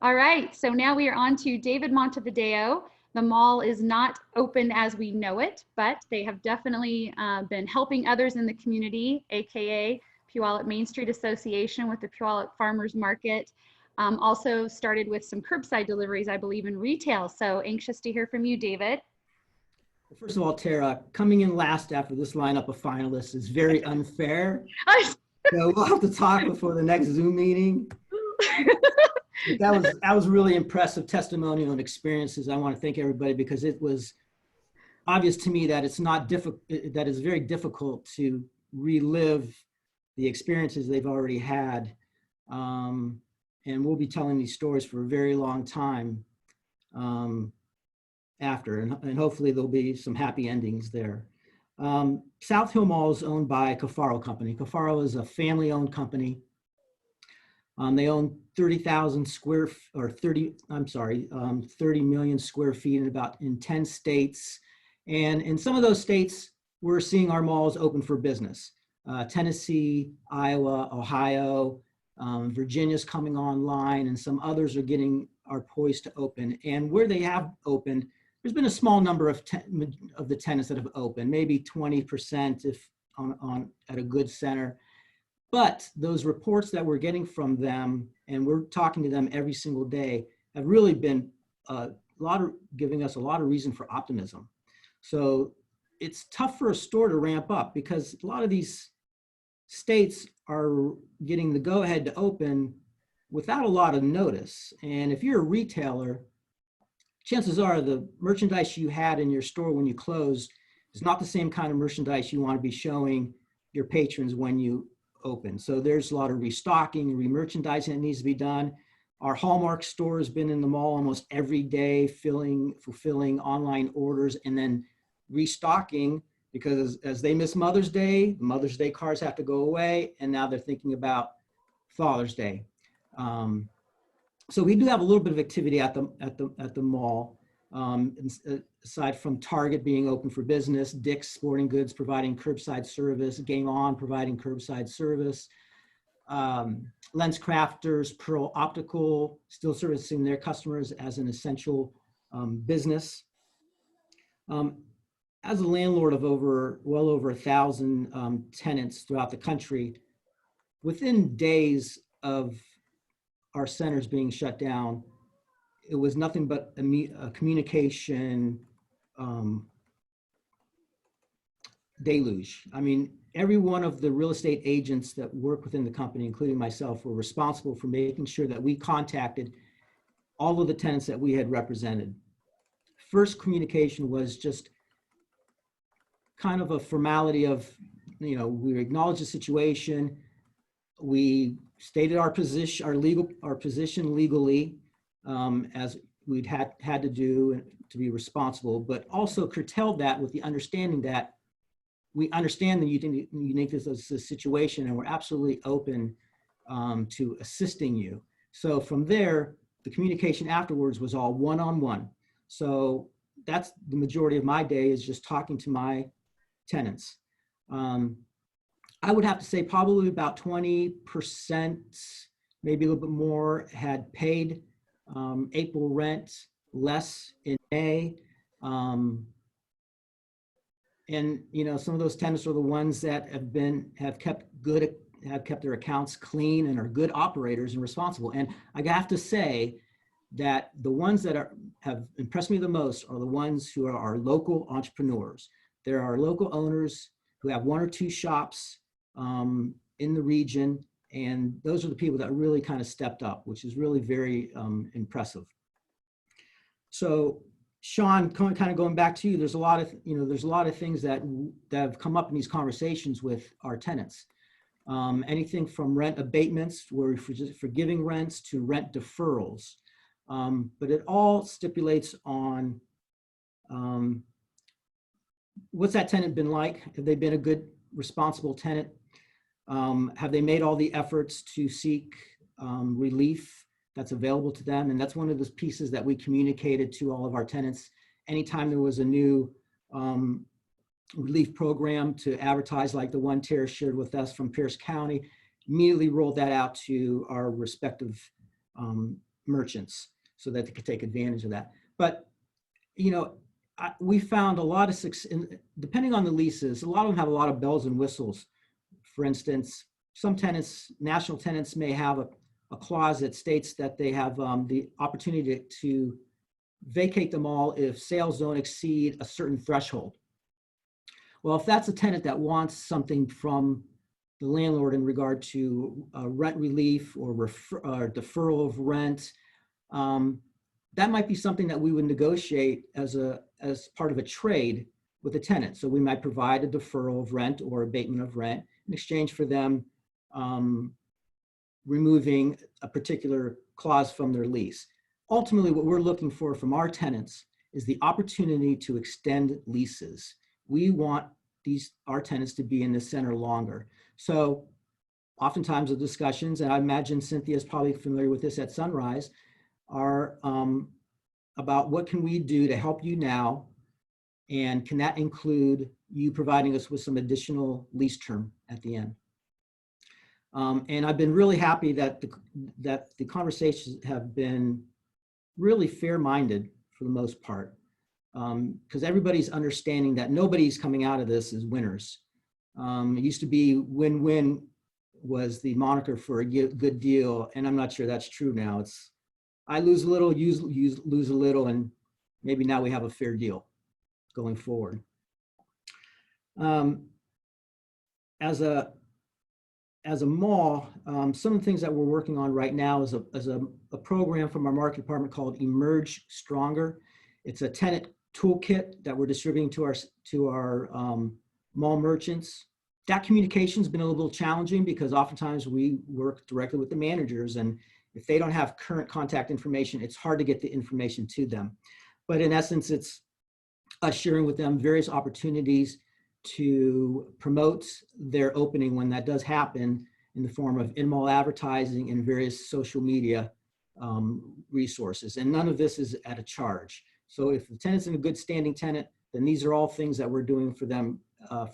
S1: All right. So now we are on to David Montevideo. The mall is not open as we know it, but they have definitely been helping others in the community, AKA Puyallup Main Street Association with the Puyallup Farmers Market. Also started with some curbside deliveries, I believe, in retail. So anxious to hear from you, David.
S8: Well, first of all, Tara, coming in last after this lineup of finalists is very unfair. So we'll have to talk before the next Zoom meeting. That was really impressive testimonial and experiences. I want to thank everybody, because it was obvious to me that it's not difficult, that it's very difficult to relive the experiences they've already had. And we'll be telling these stories for a very long time after, and hopefully there'll be some happy endings there. South Hill Mall is owned by Cafaro Company. Cafaro is a family-owned company. They own 30,000 30 million square feet in 10 states. And in some of those states, we're seeing our malls open for business. Tennessee, Iowa, Ohio, Virginia's coming online, and some others are poised to open. And where they have opened, there's been a small number of the tenants that have opened, maybe 20% if at a good center. But those reports that we're getting from them, and we're talking to them every single day, have really been giving us a lot of reason for optimism. So it's tough for a store to ramp up, because a lot of these states are getting the go-ahead to open without a lot of notice. And if you're a retailer, chances are the merchandise you had in your store when you closed is not the same kind of merchandise you want to be showing your patrons when you open. So there's a lot of restocking and re-merchandising that needs to be done. Our Hallmark store has been in the mall almost every day, fulfilling online orders, and then restocking because as they miss Mother's Day cards have to go away, and now they're thinking about Father's Day. So we do have a little bit of activity at the mall. Aside from Target being open for business, Dick's Sporting Goods providing curbside service, Game On providing curbside service, Lens Crafters, Pearl Optical still servicing their customers as an essential business. As a landlord of well over 1,000 tenants throughout the country, within days of our centers being shut down, it was nothing but a communication deluge. I mean, every one of the real estate agents that work within the company, including myself, were responsible for making sure that we contacted all of the tenants that we had represented. First communication was just kind of a formality of, you know, we acknowledged the situation, we stated our position, our position legally, as we'd had to do to be responsible, but also curtailed that with the understanding that we understand the uniqueness of the situation and we're absolutely open to assisting you. So from there, the communication afterwards was all one-on-one. So that's the majority of my day, is just talking to my tenants. I would have to say probably about 20%, maybe a little bit more, had paid April rent, less in May. And you know, some of those tenants are the ones that have kept their accounts clean and are good operators and responsible. And I have to say that the ones that have impressed me the most are the ones who are our local entrepreneurs. There are local owners who have 1 or 2 shops in the region, and those are the people that really kind of stepped up, which is really very impressive. So Shaun, kind of going back to you, there's a lot of things that have come up in these conversations with our tenants. Anything from rent abatements, where we're forgiving rents, to rent deferrals. But it all stipulates on what's that tenant been like? Have they been a good, responsible tenant? Have they made all the efforts to seek relief that's available to them? And that's one of the pieces that we communicated to all of our tenants. Anytime there was a new relief program to advertise, like the one Tara shared with us from Pierce County, immediately rolled that out to our respective merchants so that they could take advantage of that. But, you know, we found a lot of success, depending on the leases, a lot of them have a lot of bells and whistles. For instance, some tenants, national tenants, may have a clause that states that they have the opportunity to vacate them all if sales don't exceed a certain threshold. Well, if that's a tenant that wants something from the landlord in regard to rent relief or deferral of rent, that might be something that we would negotiate as part of a trade with the tenant. So we might provide a deferral of rent or abatement of rent in exchange for them removing a particular clause from their lease. Ultimately, what we're looking for from our tenants is the opportunity to extend leases. We want our tenants to be in the center longer. So oftentimes the discussions, and I imagine Cynthia is probably familiar with this at Sunrise, are about what can we do to help you now, and can that include you providing us with some additional lease term at the end. And I've been really happy that the conversations have been really fair-minded for the most part, because everybody's understanding that nobody's coming out of this as winners. It used to be win-win was the moniker for a good deal, and I'm not sure that's true now. It's I lose a little, you lose a little, and maybe now we have a fair deal going forward. As a mall, some of the things that we're working on right now is a program from our marketing department called Emerge Stronger. It's a tenant toolkit that we're distributing to our mall merchants. That communication's been a little challenging because oftentimes we work directly with the managers, and if they don't have current contact information, it's hard to get the information to them. But in essence, it's us sharing with them various opportunities to promote their opening when that does happen in the form of in-mall advertising and various social media resources. And none of this is at a charge. So if the tenant's in a good standing tenant, then these are all things that we're doing for them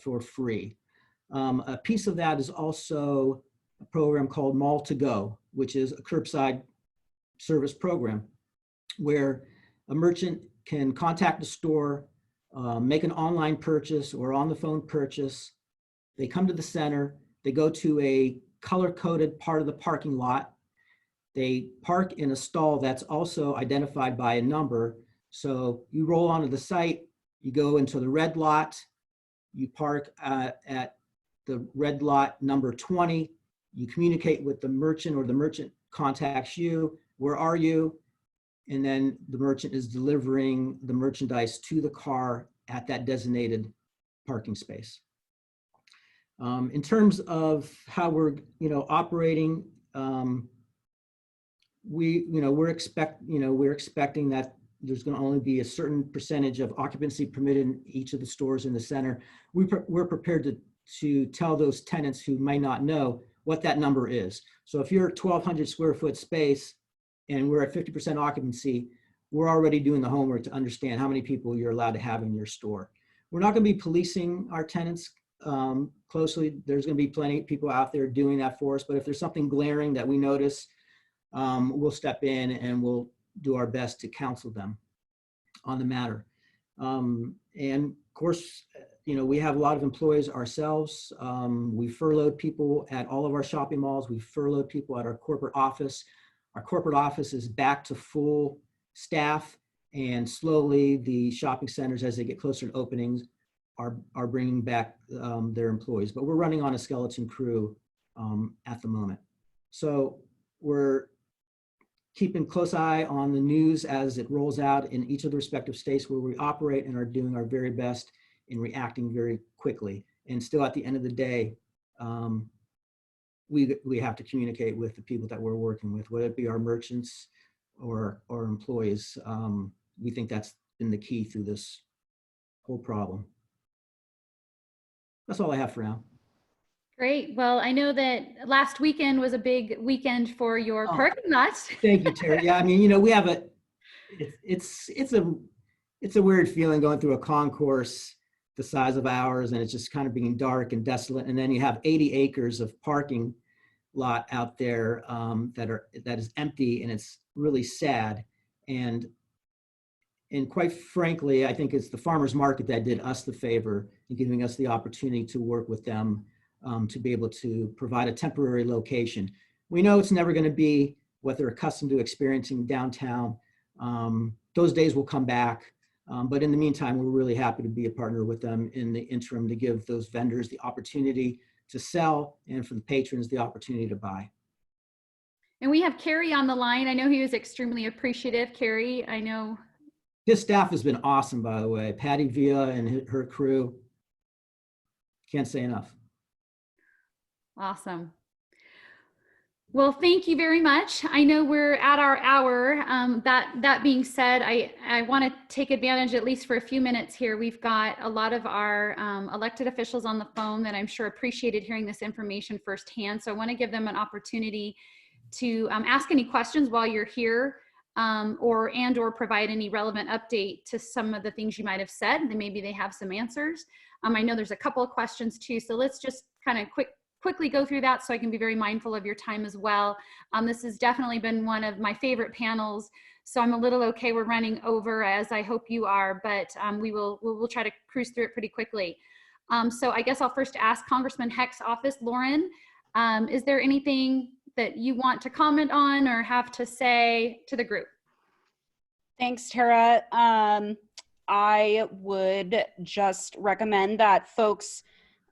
S8: for free. A piece of that is also a program called Mall to Go, which is a curbside service program where a merchant can contact the store, make an online purchase or on the phone purchase. They come to the center, they go to a color-coded part of the parking lot. They park in a stall that's also identified by a number. So you roll onto the site, you go into the red lot, you park at the red lot number 20, you communicate with the merchant or the merchant contacts you, where are you? And then the merchant is delivering the merchandise to the car at that designated parking space. In terms of how we're operating, we're expecting that there's going to only be a certain percentage of occupancy permitted in each of the stores in the center. We're prepared to tell those tenants who might not know what that number is. So if you're a 1,200 square foot space and we're at 50% occupancy, we're already doing the homework to understand how many people you're allowed to have in your store. We're not going to be policing our tenants closely. There's going to be plenty of people out there doing that for us, but if there's something glaring that we notice, we'll step in and we'll do our best to counsel them on the matter. And of course, we have a lot of employees ourselves. We furloughed people at all of our shopping malls. We furloughed people at our corporate office. Our corporate office is back to full staff, and slowly the shopping centers, as they get closer to openings, are bringing back their employees. But we're running on a skeleton crew at the moment. So we're keeping close eye on the news as it rolls out in each of the respective states where we operate, and are doing our very best in reacting very quickly. And still at the end of the day, we have to communicate with the people that we're working with, whether it be our merchants or employees. We think that's been the key through this whole problem. That's all I have for now.
S1: Great. Well, I know that last weekend was a big weekend for your parking lots.
S8: Thank you, Terry. Yeah, I mean, we have it's a weird feeling going through a concourse the size of ours, and it's just kind of being dark and desolate. And then you have 80 acres of parking lot out there that is empty, and it's really sad. And quite frankly, I think it's the farmers market that did us the favor in giving us the opportunity to work with them to be able to provide a temporary location. We know it's never going to be what they're accustomed to experiencing downtown. Those days will come back. But in the meantime, we're really happy to be a partner with them in the interim to give those vendors the opportunity to sell and for the patrons the opportunity to buy.
S1: And we have Carrie on the line. I know he was extremely appreciative. Carrie, I know.
S8: His staff has been awesome, by the way. Patty Villa and her crew. Can't say enough.
S1: Awesome. Well, thank you very much. I know we're at our hour. That being said, I want to take advantage, at least for a few minutes here. We've got a lot of our elected officials on the phone that I'm sure appreciated hearing this information firsthand. So I want to give them an opportunity to ask any questions while you're here, or provide any relevant update to some of the things you might have said. And maybe they have some answers. I know there's a couple of questions too. So let's just kind of quickly go through that so I can be very mindful of your time as well. This has definitely been one of my favorite panels, so I'm a little okay we're running over, as I hope you are, but we'll try to cruise through it pretty quickly. So I guess I'll first ask Congressman Heck's office, Lauren, is there anything that you want to comment on or have to say to the group?
S9: Thanks, Tara. I would just recommend that folks,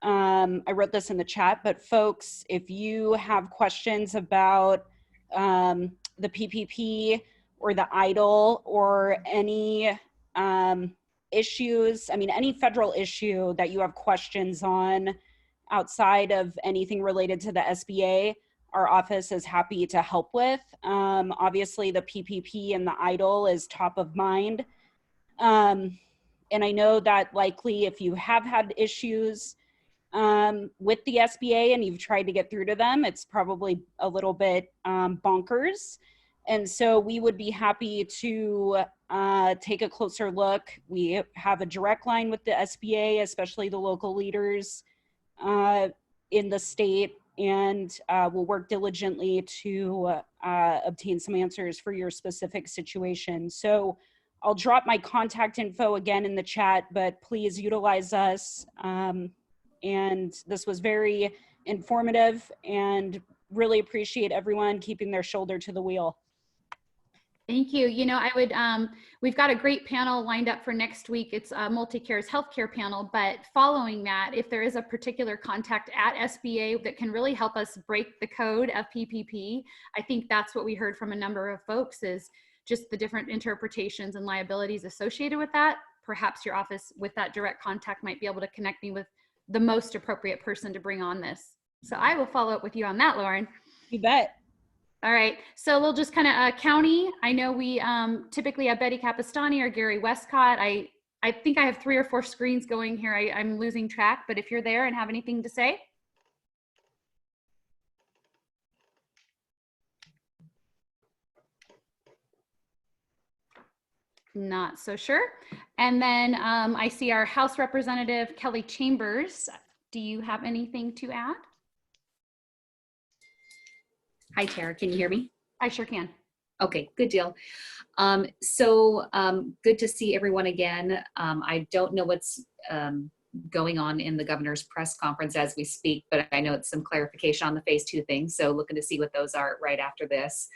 S9: I wrote this in the chat, but folks, if you have questions about the PPP or the EIDL or any issues, any federal issue that you have questions on outside of anything related to the SBA, our office is happy to help with. Obviously, the PPP and the EIDL is top of mind. And I know that likely if you have had issues with the SBA and you've tried to get through to them, it's probably a little bit bonkers. And so we would be happy to take a closer look. We have a direct line with the SBA, especially the local leaders in the state, and we'll work diligently to obtain some answers for your specific situation. So I'll drop my contact info again in the chat, but please utilize us. And this was very informative, and really appreciate everyone keeping their shoulder to the wheel.
S1: Thank you. You know, I would, we've got a great panel lined up for next week. It's a MultiCare's healthcare panel, but following that, if there is a particular contact at SBA that can really help us break the code of PPP, I think that's what we heard from a number of folks, is just the different interpretations and liabilities associated with that. Perhaps your office with that direct contact might be able to connect me with the most appropriate person to bring on this. So I will follow up with you on that, Lauren.
S9: You bet.
S1: All right, so we'll just kind of county. I know we typically have Betty Capistani or Gary Westcott. I think I have 3 or 4 screens going here. I'm losing track, but if you're there and have anything to say. Not so sure. And then I see our House Representative Kelly Chambers. Do you have anything to add?
S10: Hi, Tara, can you hear me?
S1: I sure can.
S10: Okay, good deal. Good to see everyone again. I don't know what's going on in the governor's press conference as we speak, but I know it's some clarification on the phase 2 thing. So looking to see what those are right after this.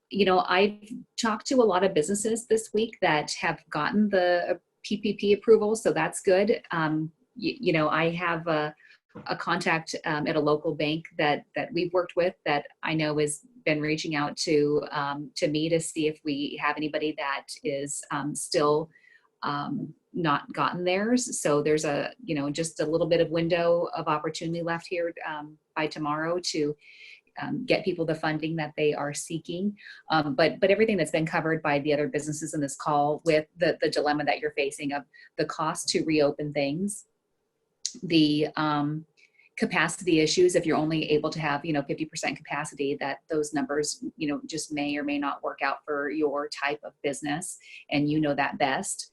S10: You know, I've talked to a lot of businesses this week that have gotten the PPP approval, so that's good. You know, I have a contact at a local bank that we've worked with that I know has been reaching out to me to see if we have anybody that is still not gotten theirs. So there's a, you know, just a little bit of window of opportunity left here by tomorrow to get people the funding that they are seeking. But everything that's been covered by the other businesses in this call, with the dilemma that you're facing of the cost to reopen things, the capacity issues, if you're only able to have, you know, 50% capacity, that those numbers, you know, just may or may not work out for your type of business, and you know that best.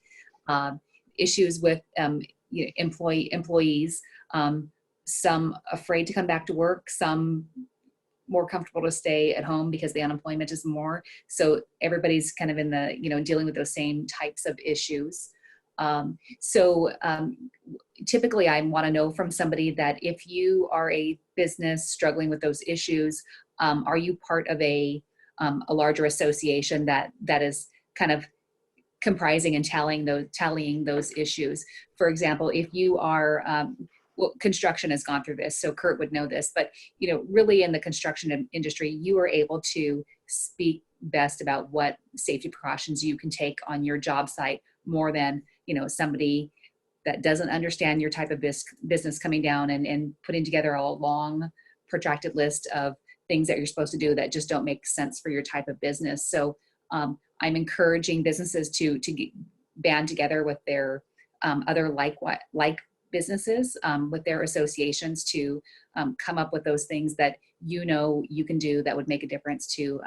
S10: Issues with you know, employees, some afraid to come back to work, some more comfortable to stay at home because the unemployment is more. So everybody's kind of in the, you know, dealing with those same types of issues. Typically I want to know from somebody that if you are a business struggling with those issues, are you part of a larger association that is kind of comprising and tallying those issues? For example, if you are, well, construction has gone through this, so Curt would know this, but you know, really in the construction industry, you are able to speak best about what safety precautions you can take on your job site more than, you know, somebody that doesn't understand your type of business coming down and putting together a long, protracted list of things that you're supposed to do that just don't make sense for your type of business. So I'm encouraging businesses to band together with their other like businesses, with their associations, to come up with those things that you know you can do that would make a difference to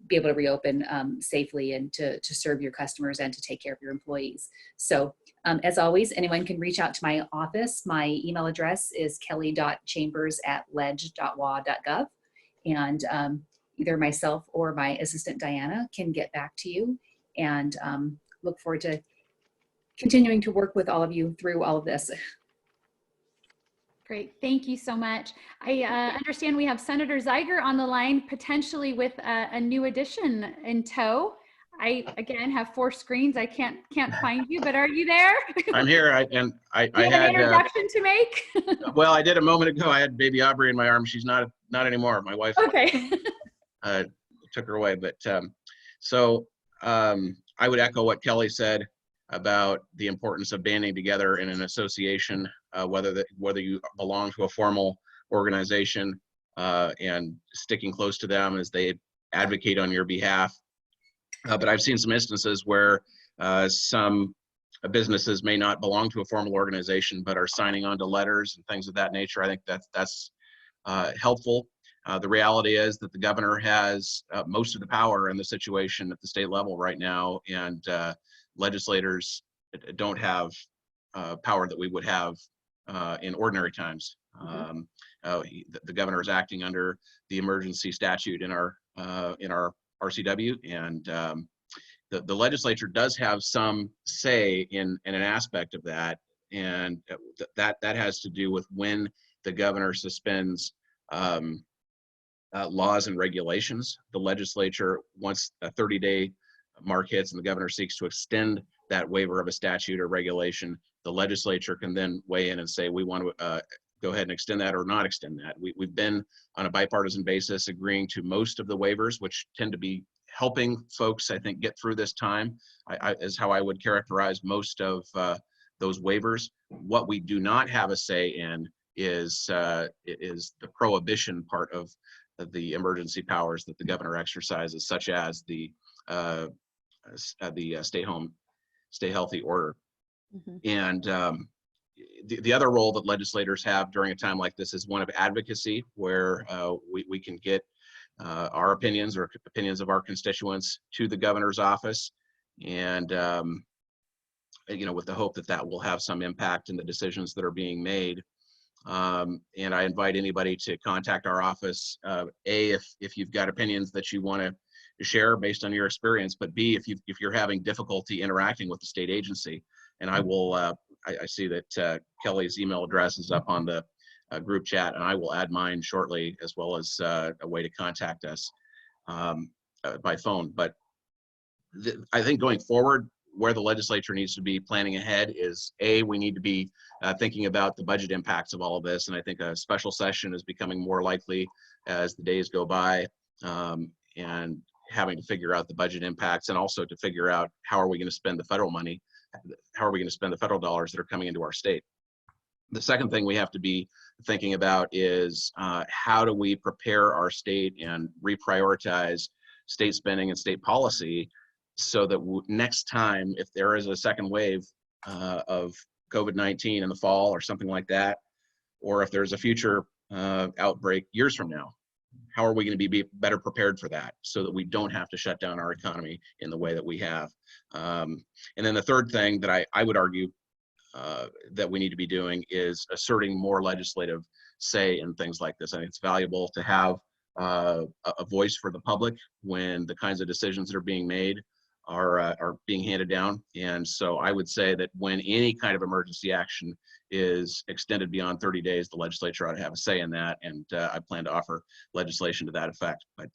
S10: be able to reopen safely and to serve your customers and to take care of your employees. So as always, anyone can reach out to my office. My email address is kelly.chambers@ledge.wa.gov, and either myself or my assistant Diana can get back to you, and look forward to continuing to work with all of you through all of this.
S1: Great, thank you so much. I understand we have Senator Zeiger on the line, potentially with a new addition in tow. I again have 4 screens. I can't find you, but are you there?
S11: I'm here. I
S1: had
S11: had
S1: an introduction to make.
S11: well, I did a moment ago. I had baby Aubrey in my arms. She's not anymore. My wife
S1: Okay.
S11: took her away. But I would echo what Kelly said about the importance of banding together in an association, whether you belong to a formal organization, and sticking close to them as they advocate on your behalf. But I've seen some instances where some businesses may not belong to a formal organization, but are signing on to letters and things of that nature. I think that's helpful. The reality is that the governor has most of the power in the situation at the state level right now, and legislators don't have power that we would have in ordinary times. The governor is acting under the emergency statute in our RCW, and the legislature does have some say in an aspect of that, and that has to do with when the governor suspends laws and regulations. The legislature, once a 30-day mark hits and the governor seeks to extend that waiver of a statute or regulation, the legislature can then weigh in and say, we want to go ahead and extend that or not extend that. We've been on a bipartisan basis agreeing to most of the waivers, which tend to be helping folks, I think, get through this time, is how I would characterize most of those waivers. What we do not have a say in is the prohibition part of the emergency powers that the governor exercises, such as the stay home, stay healthy order. And the other role that legislators have during a time like this is one of advocacy, where we can get our opinions or opinions of our constituents to the governor's office, and with the hope that that will have some impact in the decisions that are being made. And I invite anybody to contact our office, if you've got opinions that you want to share based on your experience, but B, if you're having difficulty interacting with the state agency. And I will, I see that Kelly's email address is up on the group chat, and I will add mine shortly, as well as a way to contact us by phone. But I think going forward, where the legislature needs to be planning ahead is, we need to be thinking about the budget impacts of all of this. And I think a special session is becoming more likely as the days go by, and having to figure out the budget impacts, and also to figure out how are we going to spend the federal money, how are we going to spend the federal dollars that are coming into our state. The second thing we have to be thinking about is how do we prepare our state and reprioritize state spending and state policy, so that next time, if there is a second wave of COVID-19 in the fall or something like that, or if there's a future outbreak years from now, how are we going to be better prepared for that, so that we don't have to shut down our economy in the way that we have. And then the third thing that I would argue that we need to be doing is asserting more legislative say in things like this. I think it's valuable to have a voice for the public when the kinds of decisions that are being made are being handed down. And so I would say that when any kind of emergency action is extended beyond 30 days, the legislature ought to have a say in that. And I plan to offer legislation to that effect. But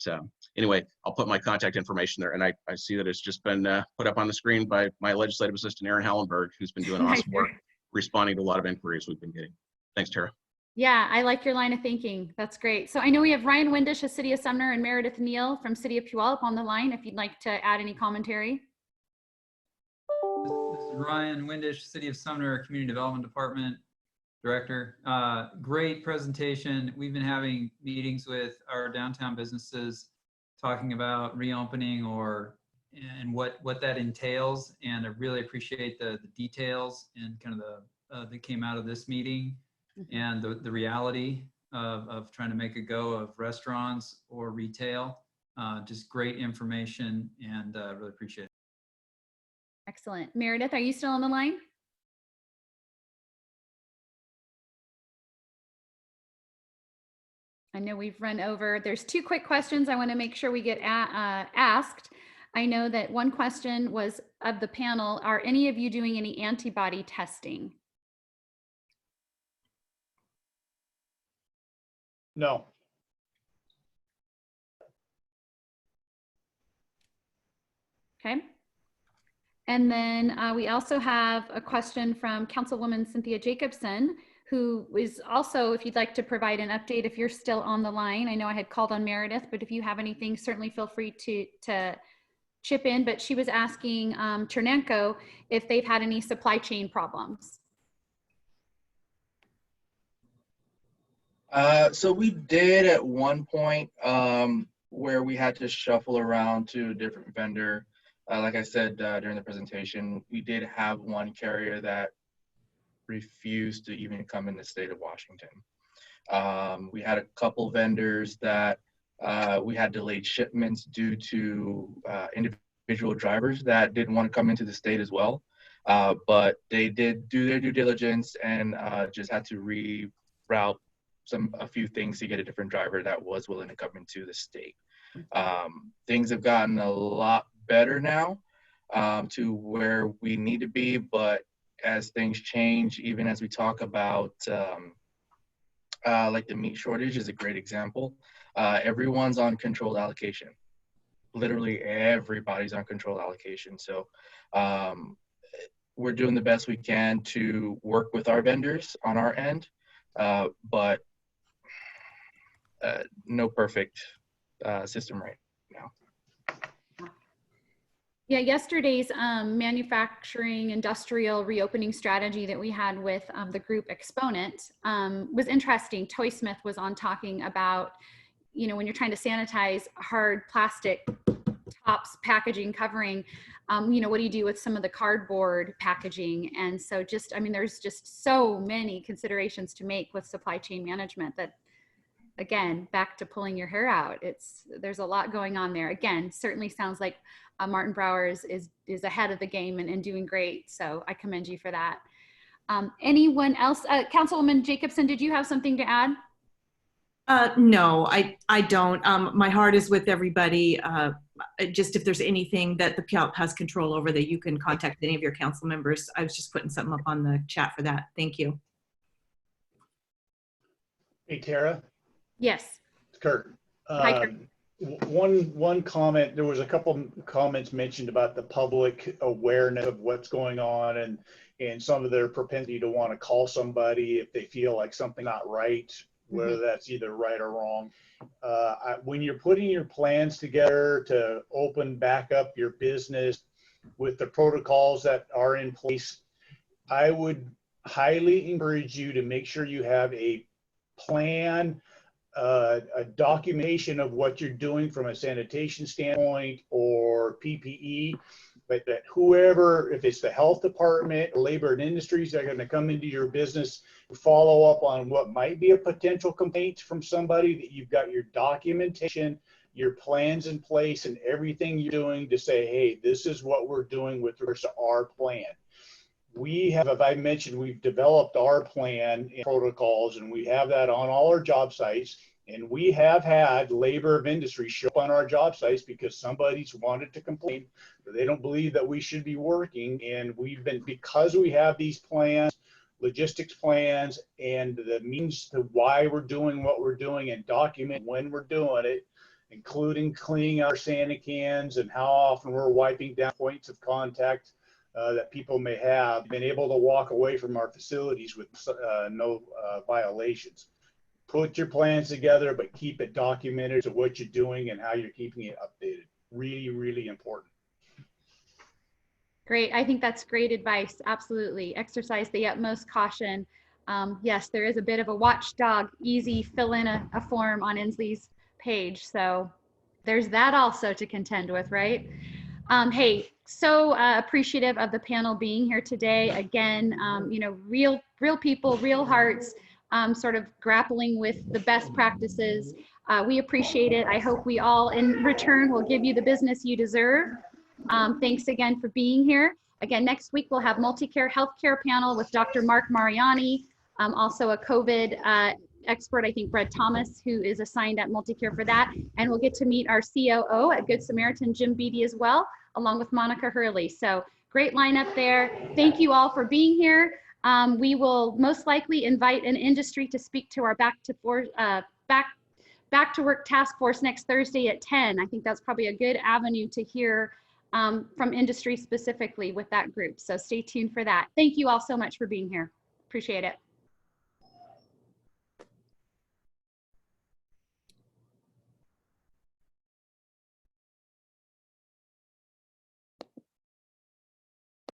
S11: anyway, I'll put my contact information there. And I see that it's just been put up on the screen by my legislative assistant, Aaron Hallenberg, who's been doing awesome work responding to a lot of inquiries we've been getting. Thanks, Tara.
S1: Yeah, I like your line of thinking. That's great. So I know we have Ryan Windish of City of Sumner and Meredith Neal from City of Puyallup on the line, if you'd like to add any commentary.
S12: This is Ryan Windish, City of Sumner Community Development Department Director. Great presentation. We've been having meetings with our downtown businesses talking about reopening and what that entails. And I really appreciate the details and kind of that came out of this meeting. And the reality of trying to make a go of restaurants or retail. Just great information, and really appreciate it.
S1: Excellent. Meredith, are you still on the line? I know we've run over. There's two quick questions I want to make sure we get asked. I know that one question was of the panel, are any of you doing any antibody testing?
S3: No.
S1: Okay. And then we also have a question from Councilwoman Cynthia Jacobson, who is also, if you'd like to provide an update, if you're still on the line. I know I had called on Meredith, but if you have anything, certainly feel free to chip in. But she was asking Chernenko if they've had any supply chain problems.
S4: So we did at one point where we had to shuffle around to a different vendor Like I said during the presentation, we did have one carrier that refused to even come in the state of Washington. We had a couple vendors that we had delayed shipments due to individual drivers that didn't want to come into the state as well. But they did do their due diligence and just had to reroute a few things to get a different driver that was willing to come into the state. Things have gotten a lot better now to where we need to be, but as things change, even as we talk about like the meat shortage is a great example. Everyone's on controlled allocation. Literally everybody's on controlled allocation. So we're doing the best we can to work with our vendors on our end, but no perfect system right now.
S1: Yeah, yesterday's manufacturing industrial reopening strategy that we had with the group Exponent was interesting. Toy Smith was on talking about, you know, when you're trying to sanitize hard plastic tops, packaging, covering, you know, what do you do with some of the cardboard packaging? And so just, I mean, there's just so many considerations to make with supply chain management that, again, back to pulling your hair out. There's a lot going on there. Again, certainly sounds like Martin Brower is ahead of the game and doing great. So I commend you for that. Anyone else? Councilwoman Jacobson, did you have something to add?
S13: No, I don't. My heart is with everybody. Just if there's anything that the Puyallup has control over, that you can contact any of your council members. I was just putting something up on the chat for that. Thank you.
S3: Hey, Tara.
S1: Yes.
S3: Curt.
S1: Hi, Curt.
S3: One comment, there was a couple comments mentioned about the public awareness of what's going on and some of their propensity to want to call somebody if they feel like something not right, whether that's either right or wrong. When you're putting your plans together to open back up your business with the protocols that are in place, I would highly encourage you to make sure you have a plan, a documentation of what you're doing from a sanitation standpoint or PPE, but that whoever, if it's the health department or labor and industries that are going to come into your business, follow up on what might be a potential complaint from somebody, that you've got your documentation, your plans in place, and everything you're doing to say, hey, this is what we're doing with regards to our plan. We have, as I mentioned, we've developed our plan and protocols, and we have that on all our job sites. And we have had labor of industry show up on our job sites because somebody's wanted to complain, but they don't believe that we should be working. And we've been, because we have these plans, logistics plans, and the means to why we're doing what we're doing and document when we're doing it, including cleaning our Santa cans and how often we're wiping down points of contact that people may have, been able to walk away from our facilities with no violations. Put your plans together, but keep it documented to what you're doing and how you're keeping it updated. Really, really important.
S1: Great. I think that's great advice. Absolutely. Exercise the utmost caution. Yes, there is a bit of a watchdog, easy fill in a form on Inslee's page. So there's that also to contend with, right? Hey, so appreciative of the panel being here today. Again, you know, real people, real hearts, sort of grappling with the best practices. We appreciate it. I hope we all in return will give you the business you deserve. Thanks again for being here. Again, next week we'll have multi-care healthcare panel with Dr. Mark Mariani, also a COVID expert, I think Brett Thomas, who is assigned at multi-care for that. And we'll get to meet our COO at Good Samaritan, Jim Beatty, as well, along with Monica Hurley. So great lineup there. Thank you all for being here. We will most likely invite an industry to speak to our back to work task force next Thursday at 10. I think that's probably a good avenue to hear from industry specifically with that group. So stay tuned for that. Thank you all so much for being here. Appreciate it.